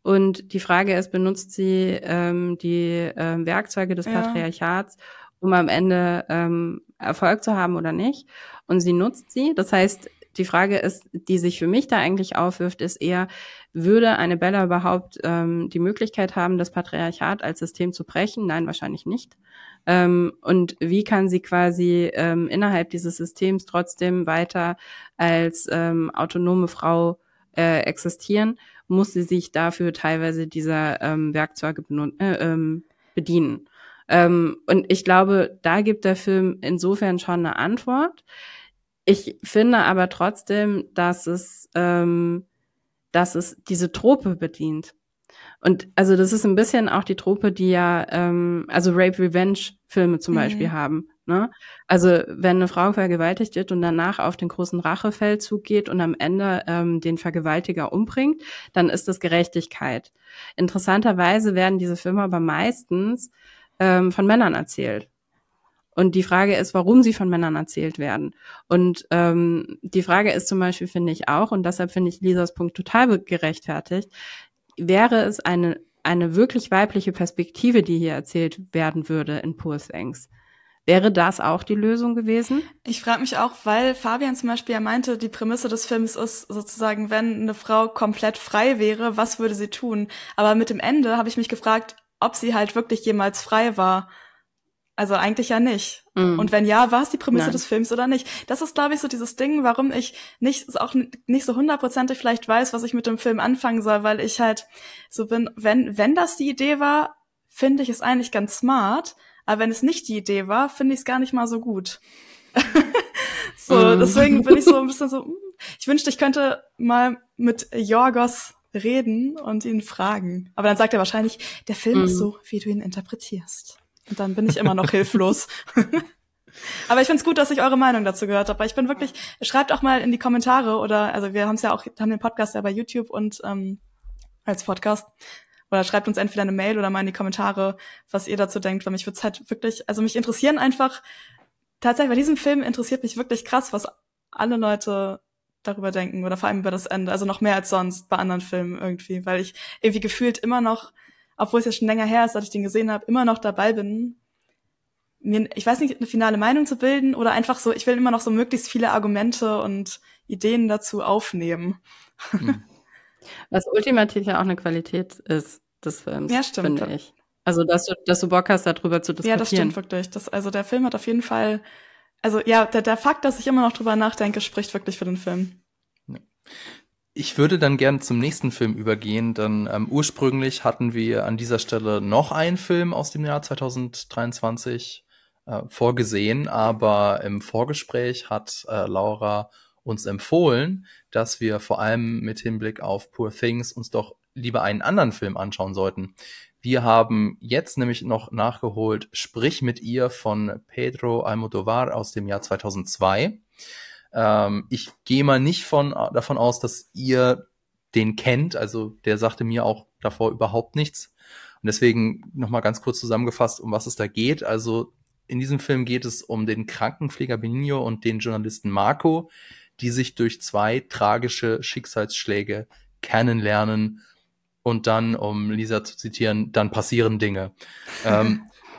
B: Und die Frage ist, benutzt sie die Werkzeuge des Patriarchats, um am Ende Erfolg zu haben oder nicht? Und sie nutzt sie. Das heißt, die Frage ist, die sich für mich da eigentlich aufwirft, ist eher, würde eine Bella überhaupt die Möglichkeit haben, das Patriarchat als System zu brechen? Nein, wahrscheinlich nicht. Und wie kann sie quasi innerhalb dieses Systems trotzdem weiter als autonome Frau existieren? Muss sie sich dafür teilweise dieser Werkzeuge bedienen? Und ich glaube, da gibt der Film insofern schon eine Antwort. Ich finde aber trotzdem, dass es diese Trope bedient. Und also das ist ein bisschen auch die Trope, die ja also Rape-Revenge-Filme zum Beispiel haben. Ne? Also wenn eine Frau vergewaltigt wird und danach auf den großen Rachefeldzug geht und am Ende den Vergewaltiger umbringt, dann ist das Gerechtigkeit. Interessanterweise werden diese Filme aber meistens von Männern erzählt. Und die Frage ist, warum sie von Männern erzählt werden. Und die Frage ist zum Beispiel, finde ich auch, und deshalb finde ich Lisas Punkt total gerechtfertigt, wäre es eine wirklich weibliche Perspektive, die hier erzählt werden würde in Poor Things. Wäre das auch die Lösung gewesen?
C: Ich frage mich auch, weil Fabian zum Beispiel ja meinte, die Prämisse des Films ist sozusagen, wenn eine Frau komplett frei wäre, was würde sie tun? Aber mit dem Ende habe ich mich gefragt, ob sie halt wirklich jemals frei war. Also eigentlich ja nicht. Und wenn ja, war es die Prämisse des Films oder nicht? Das ist, glaube ich, so dieses Ding, warum ich nicht so 100%ig vielleicht weiß, was ich mit dem Film anfangen soll, weil ich halt so bin, wenn das die Idee war, finde ich es eigentlich ganz smart, aber wenn es nicht die Idee war, finde ich es gar nicht mal so gut. Deswegen bin ich so ein bisschen so, ich wünschte, ich könnte mal mit Yorgos reden und ihn fragen. Aber dann sagt er wahrscheinlich, der Film ist so, wie du ihn interpretierst. Und dann bin ich immer noch hilflos. Aber ich find's gut, dass ich eure Meinung dazu gehört habe. Weil ich bin wirklich, schreibt auch mal in die Kommentare oder, also wir haben den Podcast ja bei YouTube und als Podcast. Oder schreibt uns entweder eine Mail oder mal in die Kommentare, was ihr dazu denkt. Weil mich wird's halt wirklich, also mich interessieren einfach, tatsächlich bei diesem Film interessiert mich wirklich krass, was alle Leute darüber denken oder vor allem über das Ende. Also noch mehr als sonst bei anderen Filmen irgendwie. Weil ich irgendwie gefühlt immer noch, obwohl es ja schon länger her ist, dass ich den gesehen habe, immer noch dabei bin, mir, ich weiß nicht, eine finale Meinung zu bilden oder einfach so, ich will immer noch so möglichst viele Argumente und Ideen dazu aufnehmen.
B: Was ultimativ ja auch eine Qualität ist des Films,
C: ja, stimmt,
B: finde ich. Also, dass du Bock hast, darüber zu diskutieren.
C: Ja, das stimmt wirklich. Also der Film hat auf jeden Fall, also ja, der Fakt, dass ich immer noch drüber nachdenke, spricht wirklich für den Film.
A: Ja. Ich würde dann gerne zum nächsten Film übergehen, denn ursprünglich hatten wir an dieser Stelle noch einen Film aus dem Jahr 2023 vorgesehen, aber im Vorgespräch hat Laura uns empfohlen, dass wir vor allem mit Hinblick auf Poor Things uns doch lieber einen anderen Film anschauen sollten. Wir haben jetzt nämlich noch nachgeholt Sprich mit ihr von Pedro Almodóvar aus dem Jahr 2002. Ich gehe mal nicht davon aus, dass ihr den kennt. Also der sagte mir auch davor überhaupt nichts. Und deswegen nochmal ganz kurz zusammengefasst, um was es da geht. Also in diesem Film geht es um den Krankenpfleger Benigno und den Journalisten Marco, die sich durch 2 tragische Schicksalsschläge kennenlernen und dann, um Lisa zu zitieren, dann passieren Dinge.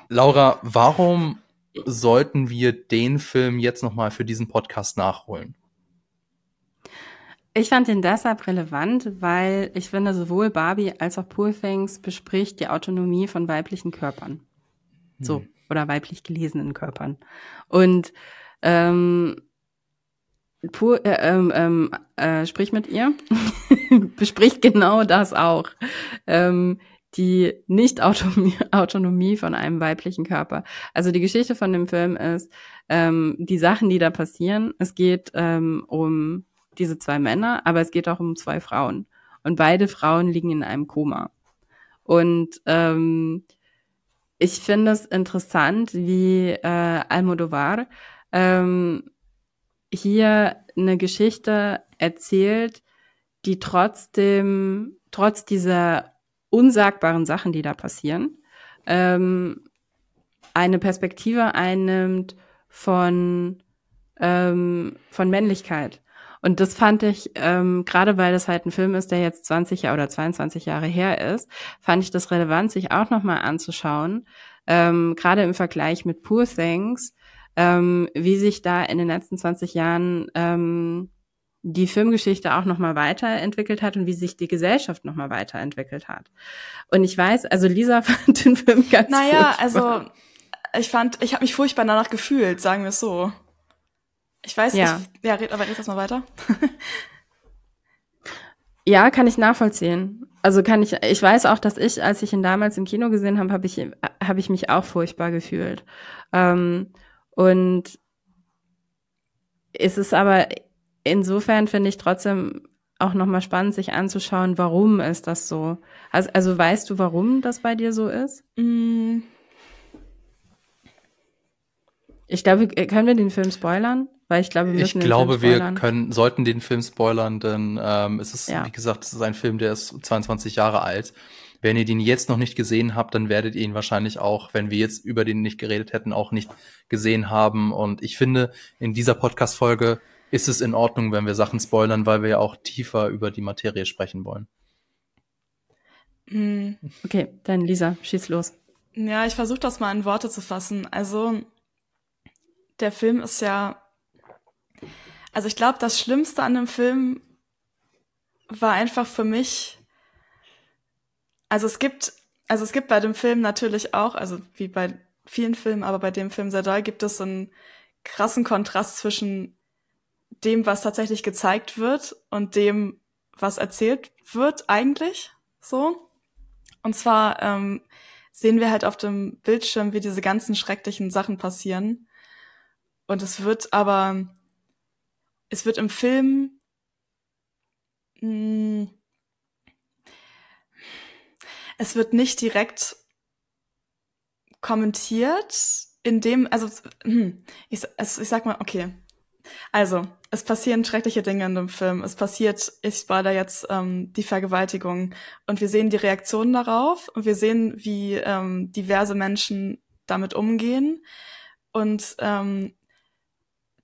A: Laura, warum sollten wir den Film jetzt nochmal für diesen Podcast nachholen?
B: Ich fand ihn deshalb relevant, weil ich finde, sowohl Barbie als auch Poor Things bespricht die Autonomie von weiblichen Körpern. So, oder weiblich gelesenen Körpern. Und sprich mit ihr, bespricht genau das auch. Die Nicht-Autonomie von einem weiblichen Körper. Also die Geschichte von dem Film ist, die Sachen, die da passieren, es geht um diese 2 Männer, aber es geht auch um 2 Frauen. Und beide Frauen liegen in einem Koma. Und ich finde es interessant, wie Almodovar hier eine Geschichte erzählt, die trotz dieser unsagbaren Sachen, die da passieren, eine Perspektive einnimmt von Männlichkeit. Und das fand ich, gerade weil das halt ein Film ist, der jetzt 20 oder 22 Jahre her ist, fand ich das relevant, sich auch nochmal anzuschauen, gerade im Vergleich mit Poor Things, wie sich da in den letzten 20 Jahren die Filmgeschichte auch nochmal weiterentwickelt hat und wie sich die Gesellschaft nochmal weiterentwickelt hat. Und ich weiß, also Lisa fand den Film ganz furchtbar.
C: Also ich habe mich furchtbar danach gefühlt, sagen wir es so. Ich weiß nicht. Ja, red erst mal weiter.
B: Ja, kann ich nachvollziehen. Also ich weiß auch, dass als ich ihn damals im Kino gesehen habe, habe ich mich auch furchtbar gefühlt. Und es ist aber insofern, finde ich, trotzdem auch nochmal spannend, sich anzuschauen, warum ist das so? Also weißt du, warum das bei dir so ist? Ich glaube, können wir den Film spoilern? Weil ich glaube, wir
A: sollten den Film spoilern, denn es ist, wie gesagt, es ist ein Film, der ist 22 Jahre alt. Wenn ihr den jetzt noch nicht gesehen habt, dann werdet ihr ihn wahrscheinlich auch, wenn wir jetzt über den nicht geredet hätten, auch nicht gesehen haben. Und ich finde, in dieser Podcast-Folge ist es in Ordnung, wenn wir Sachen spoilern, weil wir ja auch tiefer über die Materie sprechen wollen.
B: Okay, dann Lisa, schieß los.
C: Ja, ich versuche das mal in Worte zu fassen. Also, der Film ist also ich glaube, das Schlimmste an dem Film war einfach für mich, es gibt bei dem Film natürlich auch, also wie bei vielen Filmen, aber bei dem Film sehr doll, gibt es einen krassen Kontrast zwischen dem, was tatsächlich gezeigt wird und dem, was erzählt wird eigentlich, so. Und zwar sehen wir halt auf dem Bildschirm, wie diese ganzen schrecklichen Sachen passieren. Und es wird im Film es wird nicht direkt kommentiert, ich sag mal, okay. Also, es passieren schreckliche Dinge in dem Film. Es passiert, ich spoiler jetzt, die Vergewaltigung. Und wir sehen die Reaktionen darauf und wir sehen, wie diverse Menschen damit umgehen. Und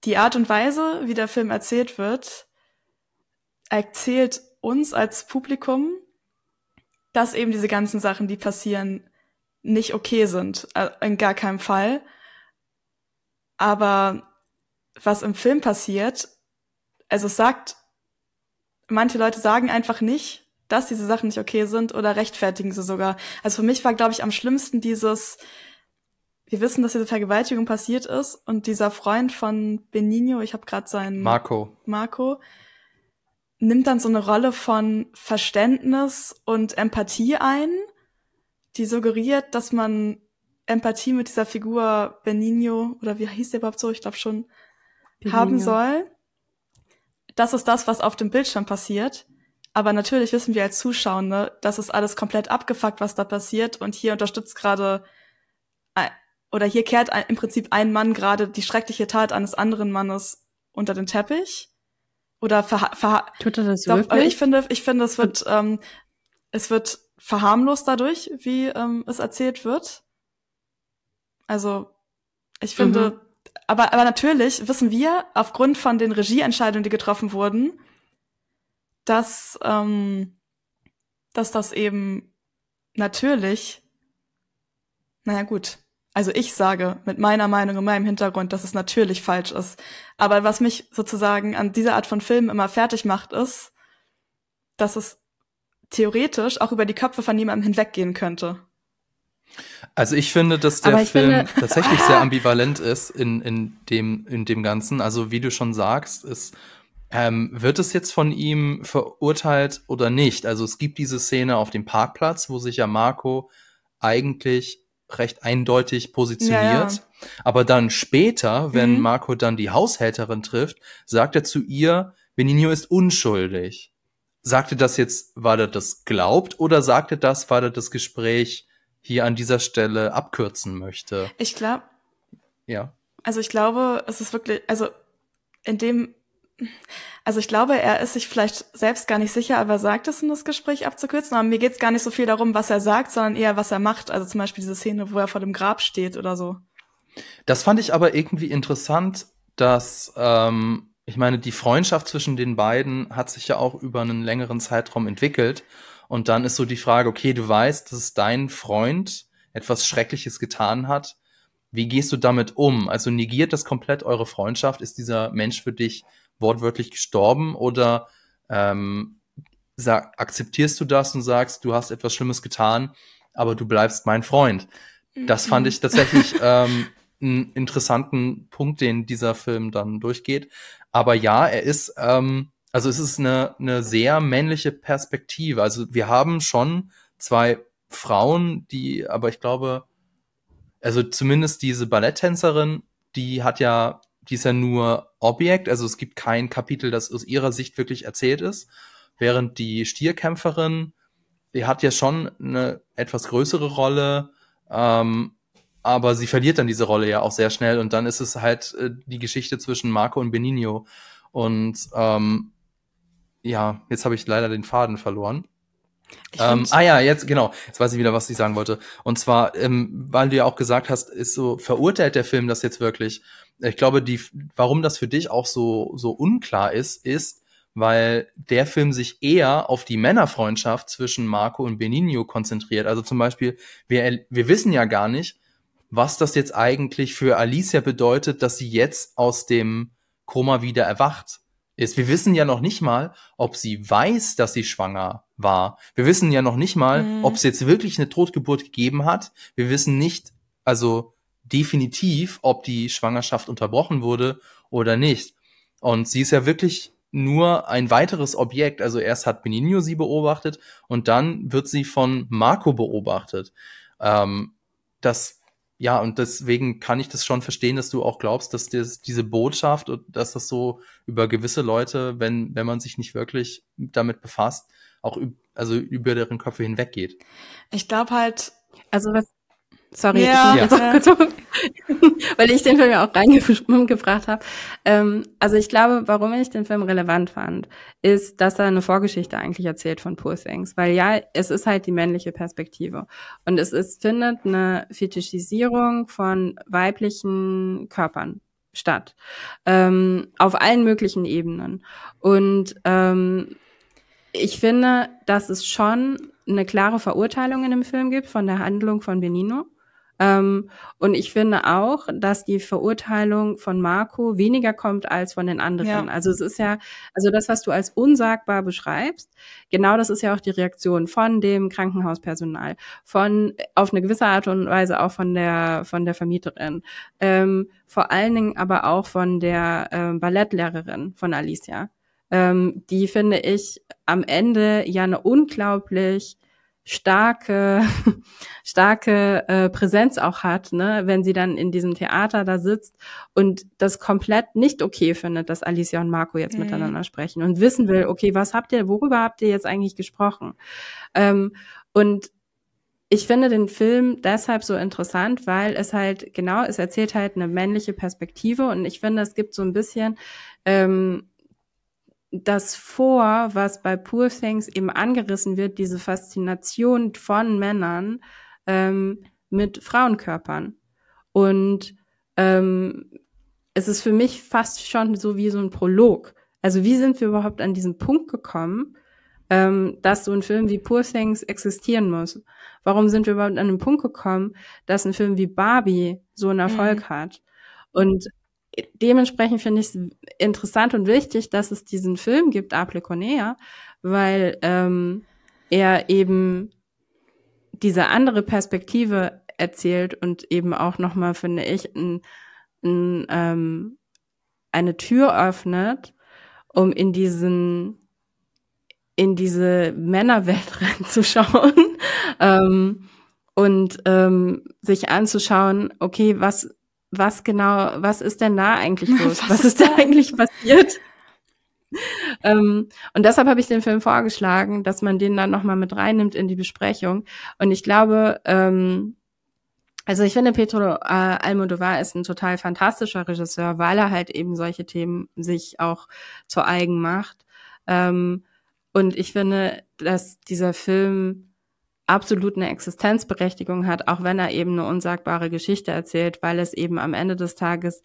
C: die Art und Weise, wie der Film erzählt wird, erzählt uns als Publikum, dass eben diese ganzen Sachen, die passieren, nicht okay sind. In gar keinem Fall. Aber was im Film passiert, manche Leute sagen einfach nicht, dass diese Sachen nicht okay sind oder rechtfertigen sie sogar. Also für mich war, glaube ich, am schlimmsten wir wissen, dass diese Vergewaltigung passiert ist und dieser Freund von Benigno, ich habe gerade seinen Marco, nimmt dann so eine Rolle von Verständnis und Empathie ein, die suggeriert, dass man Empathie mit dieser Figur Benigno, oder wie hieß der überhaupt so? Ich glaube schon, Benigno haben soll. Das ist das, was auf dem Bildschirm passiert. Aber natürlich wissen wir als Zuschauer, das ist alles komplett abgefuckt, was da passiert. Und hier unterstützt gerade, oder hier kehrt im Prinzip ein Mann gerade die schreckliche Tat eines anderen Mannes unter den Teppich. oder
B: Tut er das
C: doch,
B: wirklich?
C: ich finde, es wird verharmlost dadurch, wie es erzählt wird. Also ich finde, aber natürlich wissen wir aufgrund von den Regieentscheidungen, die getroffen wurden, dass das eben natürlich, naja gut, also ich sage mit meiner Meinung und meinem Hintergrund, dass es natürlich falsch ist. Aber was mich sozusagen an dieser Art von Filmen immer fertig macht, ist, dass es theoretisch auch über die Köpfe von jemandem hinweggehen könnte.
A: Also ich finde, dass der Film tatsächlich sehr ambivalent ist in dem Ganzen. Also wie du schon sagst, wird es jetzt von ihm verurteilt oder nicht? Also es gibt diese Szene auf dem Parkplatz, wo sich ja Marco eigentlich recht eindeutig positioniert. Ja. Aber dann später, wenn Marco dann die Haushälterin trifft, sagt er zu ihr, Benigno ist unschuldig. Sagte das jetzt, weil er das glaubt, oder sagte das, weil er das Gespräch hier an dieser Stelle abkürzen möchte?
C: Ich glaube.
A: Ja.
C: Also ich glaube, es ist wirklich, ich glaube, er ist sich vielleicht selbst gar nicht sicher, aber er sagt es, um das Gespräch abzukürzen. Aber mir geht es gar nicht so viel darum, was er sagt, sondern eher, was er macht. Also zum Beispiel diese Szene, wo er vor dem Grab steht oder so.
A: Das fand ich aber irgendwie interessant, dass, ich meine, die Freundschaft zwischen den beiden hat sich ja auch über einen längeren Zeitraum entwickelt. Und dann ist so die Frage, okay, du weißt, dass dein Freund etwas Schreckliches getan hat. Wie gehst du damit um? Also negiert das komplett eure Freundschaft? Ist dieser Mensch für dich wortwörtlich gestorben? Oder akzeptierst du das und sagst, du hast etwas Schlimmes getan, aber du bleibst mein Freund? Das fand ich tatsächlich einen interessanten Punkt, den dieser Film dann durchgeht. Aber ja, er ist, also es ist eine sehr männliche Perspektive. Also wir haben schon zwei Frauen, aber ich glaube, also zumindest diese Balletttänzerin, die ist ja nur Objekt, also es gibt kein Kapitel, das aus ihrer Sicht wirklich erzählt ist, während die Stierkämpferin, die hat ja schon eine etwas größere Rolle, aber sie verliert dann diese Rolle ja auch sehr schnell und dann ist es halt die Geschichte zwischen Marco und Benigno und ja, jetzt habe ich leider den Faden verloren. Jetzt weiß ich wieder, was ich sagen wollte. Und zwar, weil du ja auch gesagt hast, verurteilt der Film das jetzt wirklich? Ich glaube, warum das für dich auch so unklar ist, weil der Film sich eher auf die Männerfreundschaft zwischen Marco und Benigno konzentriert. Also zum Beispiel, wir wissen ja gar nicht, was das jetzt eigentlich für Alicia bedeutet, dass sie jetzt aus dem Koma wieder erwacht ist. Wir wissen ja noch nicht mal, ob sie weiß, dass sie schwanger war. Wir wissen ja noch nicht mal, ob es jetzt wirklich eine Totgeburt gegeben hat. Wir wissen nicht, also definitiv, ob die Schwangerschaft unterbrochen wurde oder nicht. Und sie ist ja wirklich nur ein weiteres Objekt. Also erst hat Benigno sie beobachtet und dann wird sie von Marco beobachtet. Und deswegen kann ich das schon verstehen, dass du auch glaubst, dass diese Botschaft und dass das so über gewisse Leute, wenn man sich nicht wirklich damit befasst, auch über deren Köpfe hinweggeht.
C: Ich glaube halt,
B: also sorry, ich muss jetzt auch kurz, weil ich den Film ja auch reingebracht habe. Also ich glaube, warum ich den Film relevant fand, ist, dass er eine Vorgeschichte eigentlich erzählt von Poor Things. Weil ja, es ist halt die männliche Perspektive. Und findet eine Fetischisierung von weiblichen Körpern statt. Auf allen möglichen Ebenen. Und ich finde, dass es schon eine klare Verurteilung in dem Film gibt von der Handlung von Benigno. Und ich finde auch, dass die Verurteilung von Marco weniger kommt als von den anderen. Ja. Also es ist ja, also das, was du als unsagbar beschreibst, genau das ist ja auch die Reaktion von dem Krankenhauspersonal, auf eine gewisse Art und Weise auch von der Vermieterin, vor allen Dingen aber auch von der Ballettlehrerin von Alicia. Die, finde ich, am Ende ja eine unglaublich starke Präsenz auch hat, ne, wenn sie dann in diesem Theater da sitzt und das komplett nicht okay findet, dass Alicia und Marco jetzt miteinander sprechen und wissen will, okay, worüber habt ihr jetzt eigentlich gesprochen? Und ich finde den Film deshalb so interessant, weil es erzählt halt eine männliche Perspektive und ich finde, es gibt so ein bisschen das vor, was bei Poor Things eben angerissen wird, diese Faszination von Männern mit Frauenkörpern. Und es ist für mich fast schon so wie so ein Prolog. Also wie sind wir überhaupt an diesen Punkt gekommen, dass so ein Film wie Poor Things existieren muss? Warum sind wir überhaupt an den Punkt gekommen, dass ein Film wie Barbie so einen Erfolg hat? Und dementsprechend finde ich es interessant und wichtig, dass es diesen Film gibt, Apple Cornea, weil er eben diese andere Perspektive erzählt und eben auch nochmal, finde ich, eine Tür öffnet, um in diese Männerwelt reinzuschauen und sich anzuschauen, okay, was ist denn da eigentlich los? Was ist da eigentlich passiert? Und deshalb habe ich den Film vorgeschlagen, dass man den dann nochmal mit reinnimmt in die Besprechung. Und ich glaube, also ich finde, Pedro Almodóvar ist ein total fantastischer Regisseur, weil er halt eben solche Themen sich auch zu eigen macht. Und ich finde, dass dieser Film absolut eine Existenzberechtigung hat, auch wenn er eben eine unsagbare Geschichte erzählt, weil es eben am Ende des Tages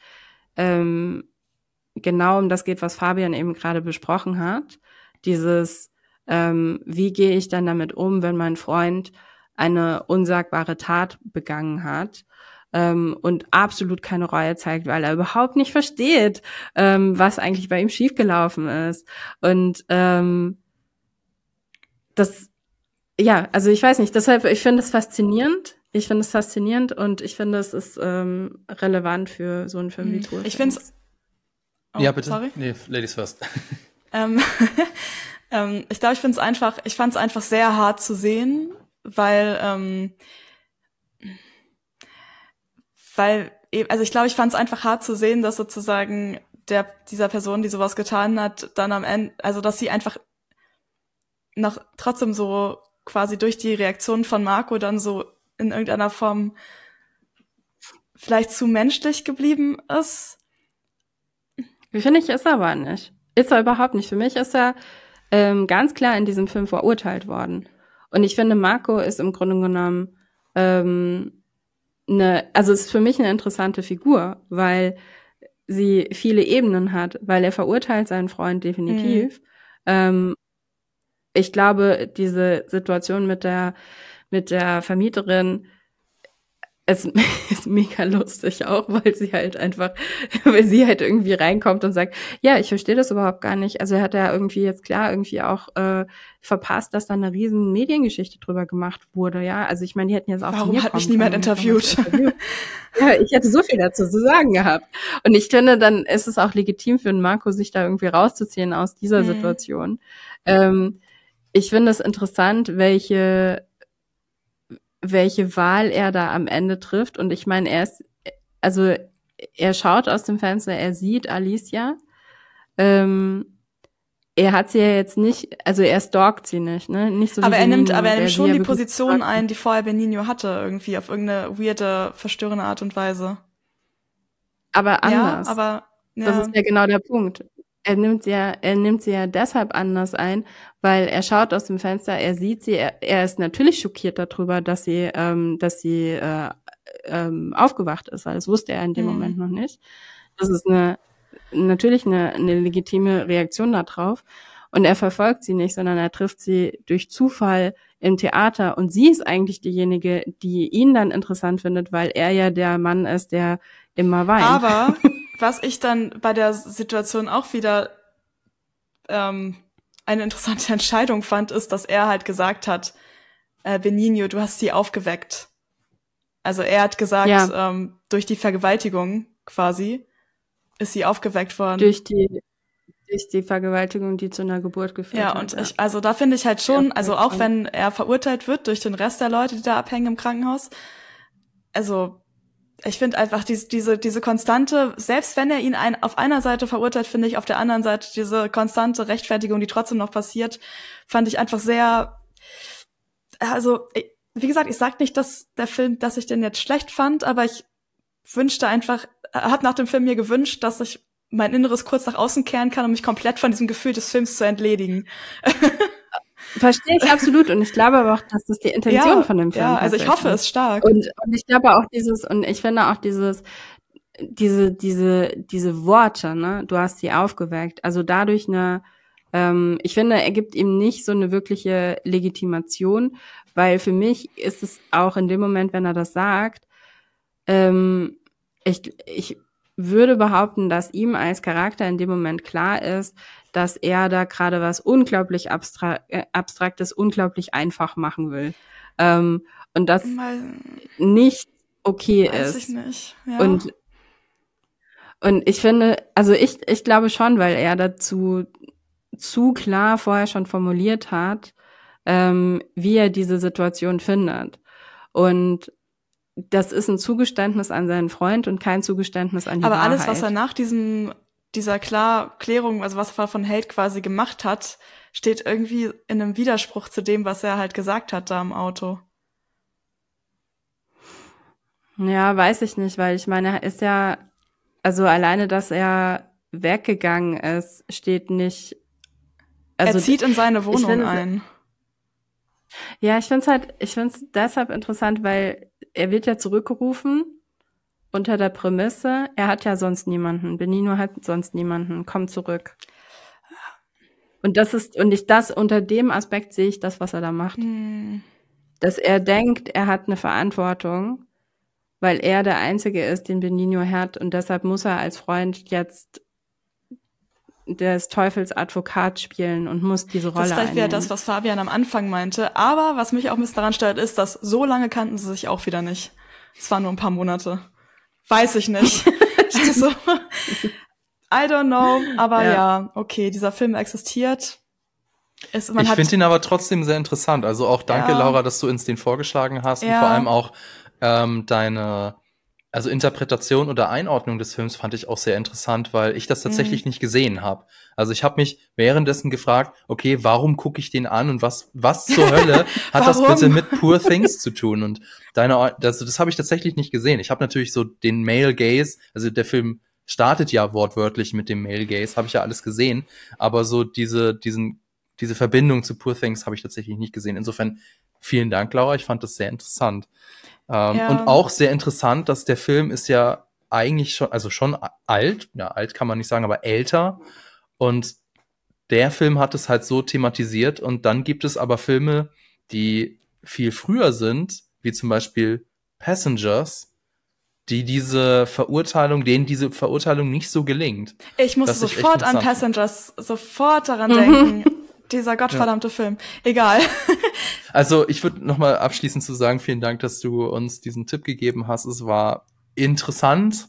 B: genau um das geht, was Fabian eben gerade besprochen hat. Dieses, wie gehe ich dann damit um, wenn mein Freund eine unsagbare Tat begangen hat und absolut keine Reue zeigt, weil er überhaupt nicht versteht, was eigentlich bei ihm schiefgelaufen ist. Und also ich weiß nicht, deshalb, ich finde es faszinierend. Und ich finde, es ist relevant für so einen Film wie Poor Things.
C: Ich finde es.
A: Oh, ja, bitte. Sorry. Nee, Ladies first.
C: Ich glaube, ich fand es einfach sehr hart zu sehen, weil ich glaube, ich fand es einfach hart zu sehen, dass sozusagen dieser Person, die sowas getan hat, dann am Ende, also dass sie einfach noch trotzdem so quasi durch die Reaktion von Marco dann so in irgendeiner Form vielleicht zu menschlich geblieben ist.
B: Finde ich, ist er aber nicht. Ist er überhaupt nicht. Für mich ist er ganz klar in diesem Film verurteilt worden. Und ich finde, Marco ist im Grunde genommen ist für mich eine interessante Figur, weil sie viele Ebenen hat, weil er verurteilt seinen Freund definitiv. Ich glaube, diese Situation mit der Vermieterin ist mega lustig auch, weil sie halt irgendwie reinkommt und sagt, ja, ich verstehe das überhaupt gar nicht. Also er hat ja irgendwie jetzt klar irgendwie auch verpasst, dass da eine riesen Mediengeschichte drüber gemacht wurde, ja. Also ich meine, die hätten jetzt auch
C: Warum hat mich niemand interviewt?
B: Ja, ich hätte so viel dazu zu sagen gehabt. Und ich finde, dann ist es auch legitim für einen Marco, sich da irgendwie rauszuziehen aus dieser Situation. Ich finde es interessant, welche Wahl er da am Ende trifft. Und ich meine, er schaut aus dem Fenster, er sieht Alicia. Er hat sie ja jetzt nicht, also er stalkt sie nicht, ne? Nicht so wie
C: aber er nimmt schon die
B: Position
C: ein, die vorher Benigno hatte, irgendwie auf irgendeine weirde, verstörende Art und Weise.
B: Aber anders.
C: Ja.
B: Das ist ja genau der Punkt. Er nimmt sie ja deshalb anders ein, weil er schaut aus dem Fenster, er sieht sie, er ist natürlich schockiert darüber, dass sie aufgewacht ist, weil das wusste er in dem Moment noch nicht. Das ist natürlich eine legitime Reaktion darauf. Und er verfolgt sie nicht, sondern er trifft sie durch Zufall im Theater. Und sie ist eigentlich diejenige, die ihn dann interessant findet, weil er ja der Mann ist, der immer weint.
C: Aber was ich dann bei der Situation auch wieder eine interessante Entscheidung fand, ist, dass er halt gesagt hat, Benigno, du hast sie aufgeweckt. Also er hat gesagt, durch die Vergewaltigung quasi ist sie aufgeweckt worden.
B: Durch die Vergewaltigung, die zu einer Geburt geführt hat.
C: Ja, und also da finde ich halt schon, also auch wenn er verurteilt wird durch den Rest der Leute, die da abhängen im Krankenhaus, also ich finde einfach diese konstante, selbst wenn er ihn auf einer Seite verurteilt, finde ich auf der anderen Seite diese konstante Rechtfertigung, die trotzdem noch passiert, fand ich einfach sehr, also wie gesagt, ich sag nicht, dass der Film, dass ich den jetzt schlecht fand, aber ich wünschte einfach, habe nach dem Film mir gewünscht, dass ich mein Inneres kurz nach außen kehren kann, um mich komplett von diesem Gefühl des Films zu entledigen.
B: Verstehe ich absolut. Und ich glaube aber auch, dass das die Intention von dem Film ist.
C: Ja, also ich hoffe es stark.
B: Und ich glaube auch und ich finde auch diese Worte, ne, du hast sie aufgeweckt. Also dadurch ich finde, er gibt ihm nicht so eine wirkliche Legitimation, weil für mich ist es auch in dem Moment, wenn er das sagt, ich würde behaupten, dass ihm als Charakter in dem Moment klar ist, dass er da gerade was unglaublich Abstraktes, unglaublich einfach machen will. Und das nicht okay
C: weiß
B: ist.
C: Ich nicht. Ja.
B: Und ich finde, also ich glaube schon, weil er dazu zu klar vorher schon formuliert hat, wie er diese Situation findet. Und das ist ein Zugeständnis an seinen Freund und kein Zugeständnis an die Wahrheit.
C: Aber alles, was er nach dieser Klärung, also was er von Hate quasi gemacht hat, steht irgendwie in einem Widerspruch zu dem, was er halt gesagt hat da im Auto.
B: Ja, weiß ich nicht, weil ich meine, er ist ja, also alleine, dass er weggegangen ist, steht nicht. Also
C: er zieht in seine Wohnung ein.
B: Ja, ich finde es deshalb interessant, weil er wird ja zurückgerufen unter der Prämisse, er hat ja sonst niemanden. Benigno hat sonst niemanden. Komm zurück. Und unter dem Aspekt sehe ich das, was er da macht. Dass er denkt, er hat eine Verantwortung, weil er der Einzige ist, den Benigno hat und deshalb muss er als Freund jetzt des Teufels Advokat spielen und muss diese Rolle einnehmen.
C: Das ist vielleicht wieder das, was Fabian am Anfang meinte. Aber was mich auch ein bisschen daran stört, ist, dass so lange kannten sie sich auch wieder nicht. Es waren nur ein paar Monate. Weiß ich nicht. Also, I don't know. Aber ja, okay, dieser Film existiert.
A: Ich finde ihn aber trotzdem sehr interessant. Also auch danke, Laura, dass du uns den vorgeschlagen hast. Und vor allem auch deine Interpretation oder Einordnung des Films fand ich auch sehr interessant, weil ich das tatsächlich nicht gesehen habe. Also ich habe mich währenddessen gefragt, okay, warum gucke ich den an und was zur Hölle hat das bitte mit Poor Things zu tun? Und das habe ich tatsächlich nicht gesehen. Ich habe natürlich so den Male Gaze, also der Film startet ja wortwörtlich mit dem Male Gaze, habe ich ja alles gesehen, aber so diese Verbindung zu Poor Things habe ich tatsächlich nicht gesehen. Insofern vielen Dank, Laura, ich fand das sehr interessant. Und auch sehr interessant, dass der Film ist ja eigentlich schon alt, ja, alt kann man nicht sagen, aber älter. Und der Film hat es halt so thematisiert. Und dann gibt es aber Filme, die viel früher sind, wie zum Beispiel Passengers, denen diese Verurteilung nicht so gelingt.
C: Ich muss sofort an Passengers, sofort daran denken. Dieser gottverdammte Film. Egal.
A: Also ich würde noch mal abschließend zu sagen, vielen Dank, dass du uns diesen Tipp gegeben hast. Es war interessant.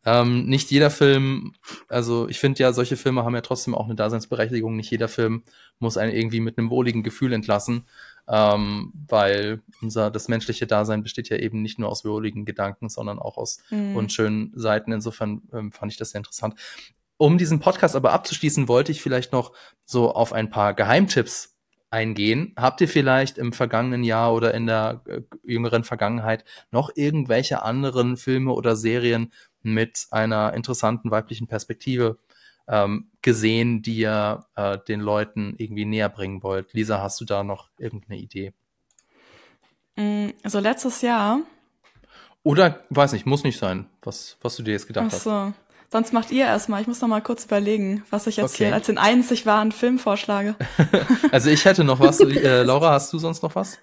A: Nicht jeder Film, also ich finde ja, solche Filme haben ja trotzdem auch eine Daseinsberechtigung. Nicht jeder Film muss einen irgendwie mit einem wohligen Gefühl entlassen, weil das menschliche Dasein besteht ja eben nicht nur aus wohligen Gedanken, sondern auch aus unschönen Seiten. Insofern fand ich das sehr interessant. Um diesen Podcast aber abzuschließen, wollte ich vielleicht noch so auf ein paar Geheimtipps eingehen. Habt ihr vielleicht im vergangenen Jahr oder in der jüngeren Vergangenheit noch irgendwelche anderen Filme oder Serien mit einer interessanten weiblichen Perspektive gesehen, die ihr den Leuten irgendwie näher bringen wollt? Lisa, hast du da noch irgendeine Idee?
C: Also letztes Jahr.
A: Oder, weiß nicht, muss nicht sein, was du dir jetzt gedacht hast.
C: Ach so. Sonst macht ihr erstmal. Ich muss noch mal kurz überlegen, was ich jetzt hier als den einzig wahren Film vorschlage.
A: Also ich hätte noch was. Laura, hast du sonst noch was?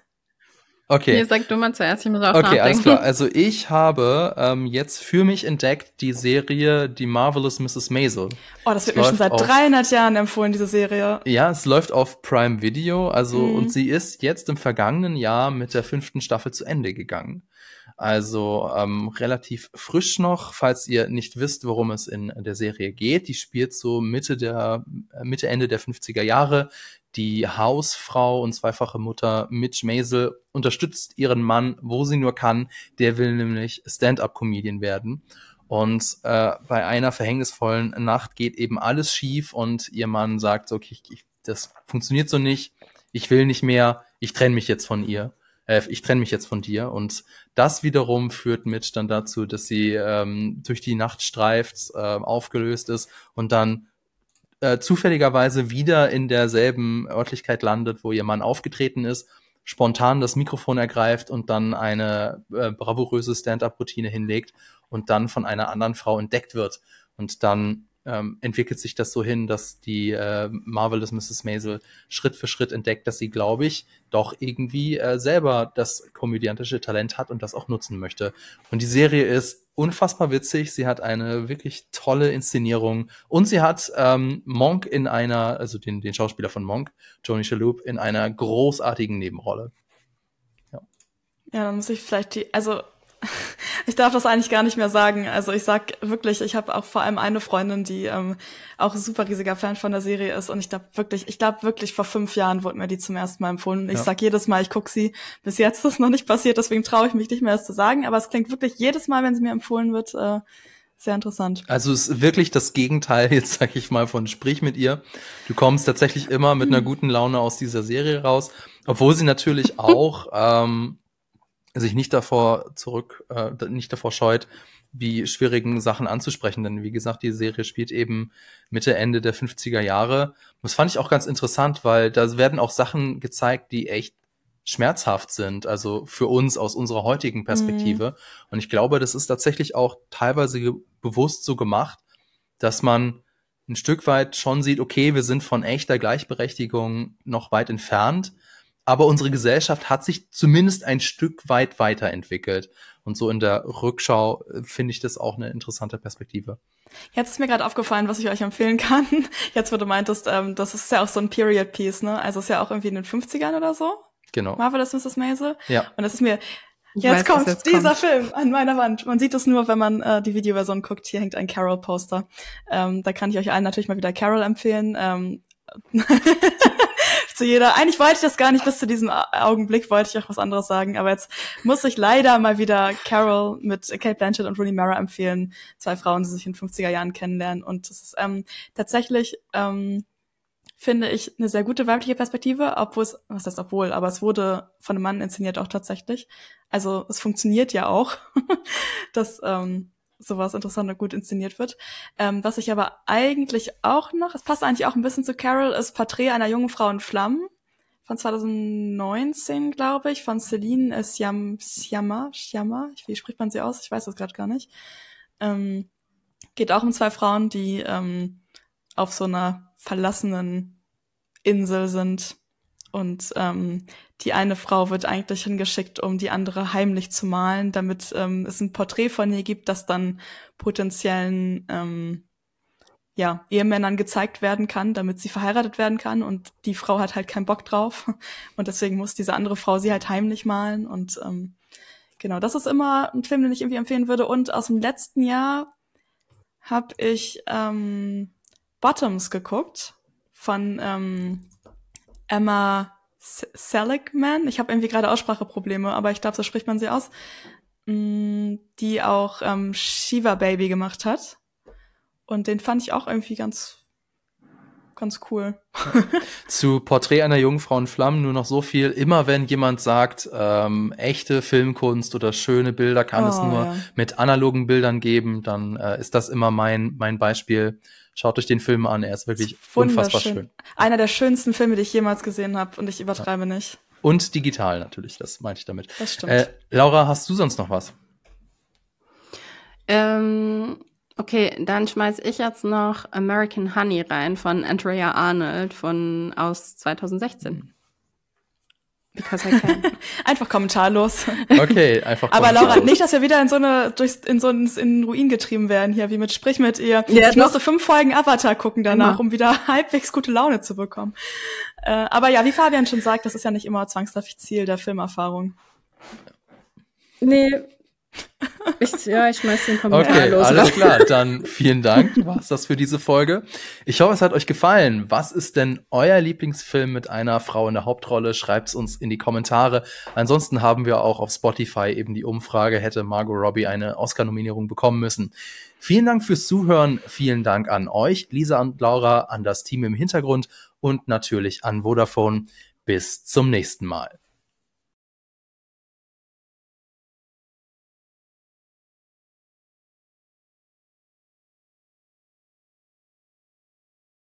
A: Okay.
B: Nee, sag du mal zuerst, ich muss auch nachdenken.
A: Alles klar. Also ich habe jetzt für mich entdeckt die Serie Die Marvelous Mrs. Maisel.
C: Oh, das wird mir schon seit 300 Jahren empfohlen, diese Serie.
A: Ja, es läuft auf Prime Video. Und sie ist jetzt im vergangenen Jahr mit der 5. Staffel zu Ende gegangen. Also relativ frisch noch, falls ihr nicht wisst, worum es in der Serie geht. Die spielt so Mitte, Ende der 50er Jahre. Die Hausfrau und zweifache Mutter Midge Maisel unterstützt ihren Mann, wo sie nur kann. Der will nämlich Stand-up-Comedian werden. Und bei einer verhängnisvollen Nacht geht eben alles schief und ihr Mann sagt so, okay, das funktioniert so nicht. Ich will nicht mehr. Ich trenne mich jetzt von ihr. ich trenne mich jetzt von dir. Und das wiederum führt mit dann dazu, dass sie durch die Nacht streift, aufgelöst ist und dann zufälligerweise wieder in derselben Örtlichkeit landet, wo ihr Mann aufgetreten ist, spontan das Mikrofon ergreift und dann eine bravouröse Stand-up-Routine hinlegt und dann von einer anderen Frau entdeckt wird. Und dann entwickelt sich das so hin, dass die Marvelous Mrs. Maisel Schritt für Schritt entdeckt, dass sie, glaube ich, doch irgendwie selber das komödiantische Talent hat und das auch nutzen möchte. Und die Serie ist unfassbar witzig. Sie hat eine wirklich tolle Inszenierung und sie hat Monk in einer, also den Schauspieler von Monk, Tony Shalhoub, in einer großartigen Nebenrolle.
C: Ja, dann muss ich vielleicht ich darf das eigentlich gar nicht mehr sagen. Also ich sag wirklich, ich habe auch vor allem eine Freundin, die auch ein super riesiger Fan von der Serie ist. Und ich glaube wirklich, vor 5 Jahren wurde mir die zum ersten Mal empfohlen. Ich sag jedes Mal, ich gucke sie. Bis jetzt ist das noch nicht passiert, deswegen traue ich mich nicht mehr, das zu sagen. Aber es klingt wirklich jedes Mal, wenn sie mir empfohlen wird, sehr interessant.
A: Also es ist wirklich das Gegenteil, jetzt sag ich mal, von Sprich mit ihr. Du kommst tatsächlich immer mit einer guten Laune aus dieser Serie raus. Obwohl sie natürlich auch sich nicht davor scheut, die schwierigen Sachen anzusprechen. Denn wie gesagt, die Serie spielt eben Mitte, Ende der 50er Jahre. Das fand ich auch ganz interessant, weil da werden auch Sachen gezeigt, die echt schmerzhaft sind, also für uns aus unserer heutigen Perspektive. Und ich glaube, das ist tatsächlich auch teilweise bewusst so gemacht, dass man ein Stück weit schon sieht, okay, wir sind von echter Gleichberechtigung noch weit entfernt, aber unsere Gesellschaft hat sich zumindest ein Stück weit weiterentwickelt. Und so in der Rückschau finde ich das auch eine interessante Perspektive.
C: Jetzt ist mir gerade aufgefallen, was ich euch empfehlen kann. Jetzt, wo du meintest, das ist ja auch so ein Period-Piece, ne? Also ist ja auch irgendwie in den 50ern oder so.
A: Genau.
C: Marvelous Mrs. Maisel.
A: Ja.
C: Und das ist mir, jetzt kommt dieser Film an meiner Wand. Man sieht es nur, wenn man die Videoversion guckt. Hier hängt ein Carol-Poster. Da kann ich euch allen natürlich mal wieder Carol empfehlen. Zu jeder. Eigentlich wollte ich das gar nicht, bis zu diesem Augenblick wollte ich auch was anderes sagen, aber jetzt muss ich leider mal wieder Carol mit Cate Blanchett und Rooney Mara empfehlen. 2 Frauen, die sich in den 50er Jahren kennenlernen. Und das ist tatsächlich, finde ich, eine sehr gute weibliche Perspektive, aber es wurde von einem Mann inszeniert auch tatsächlich. Also es funktioniert ja auch, dass sowas interessant und gut inszeniert wird. Was ich aber eigentlich auch noch, es passt eigentlich auch ein bisschen zu Carol, ist Porträt einer jungen Frau in Flammen von 2019, glaube ich, von Celine Sciamma. Wie spricht man sie aus? Ich weiß das gerade gar nicht. Geht auch um 2 Frauen, die auf so einer verlassenen Insel sind. Und die eine Frau wird eigentlich hingeschickt, um die andere heimlich zu malen, damit es ein Porträt von ihr gibt, das dann potenziellen Ehemännern gezeigt werden kann, damit sie verheiratet werden kann. Und die Frau hat halt keinen Bock drauf. Und deswegen muss diese andere Frau sie halt heimlich malen. Und genau, das ist immer ein Film, den ich irgendwie empfehlen würde. Und aus dem letzten Jahr habe ich Bottoms geguckt von Emma Seligman. Ich habe irgendwie gerade Ausspracheprobleme, aber ich glaube, so spricht man sie aus. Die auch Shiva Baby gemacht hat. Und den fand ich auch irgendwie ganz cool.
A: Zu Porträt einer jungen Frau in Flammen nur noch so viel. Immer wenn jemand sagt, echte Filmkunst oder schöne Bilder kann es nur mit analogen Bildern geben, dann ist das immer mein Beispiel. Schaut euch den Film an, er ist wirklich unfassbar schön.
C: Einer der schönsten Filme, die ich jemals gesehen habe, und ich übertreibe nicht.
A: Und digital natürlich, das meinte ich damit.
C: Das stimmt.
A: Laura, hast du sonst noch was?
B: Okay, dann schmeiß ich jetzt noch American Honey rein von Andrea Arnold aus 2016. Because I can.
C: Einfach kommentarlos.
A: Okay, einfach
C: Aber
A: kommentarlos.
C: Laura, nicht, dass wir wieder in den Ruin getrieben werden hier, wie mit Sprich mit ihr. Ja, ich musste 5 Folgen Avatar gucken danach, um wieder halbwegs gute Laune zu bekommen. Aber ja, wie Fabian schon sagt, das ist ja nicht immer zwangsläufig Ziel der Filmerfahrung.
B: Nee. Ich schmeiß den Kommentar
A: okay,
B: los.
A: Alles klar, dann vielen Dank, war's das für diese Folge. Ich hoffe, es hat euch gefallen. Was ist denn euer Lieblingsfilm mit einer Frau in der Hauptrolle? Schreibt's uns in die Kommentare. Ansonsten haben wir auch auf Spotify eben die Umfrage, hätte Margot Robbie eine Oscar-Nominierung bekommen müssen. Vielen Dank fürs Zuhören, vielen Dank an euch, Lisa und Laura, an das Team im Hintergrund und natürlich an Vodafone. Bis zum nächsten Mal.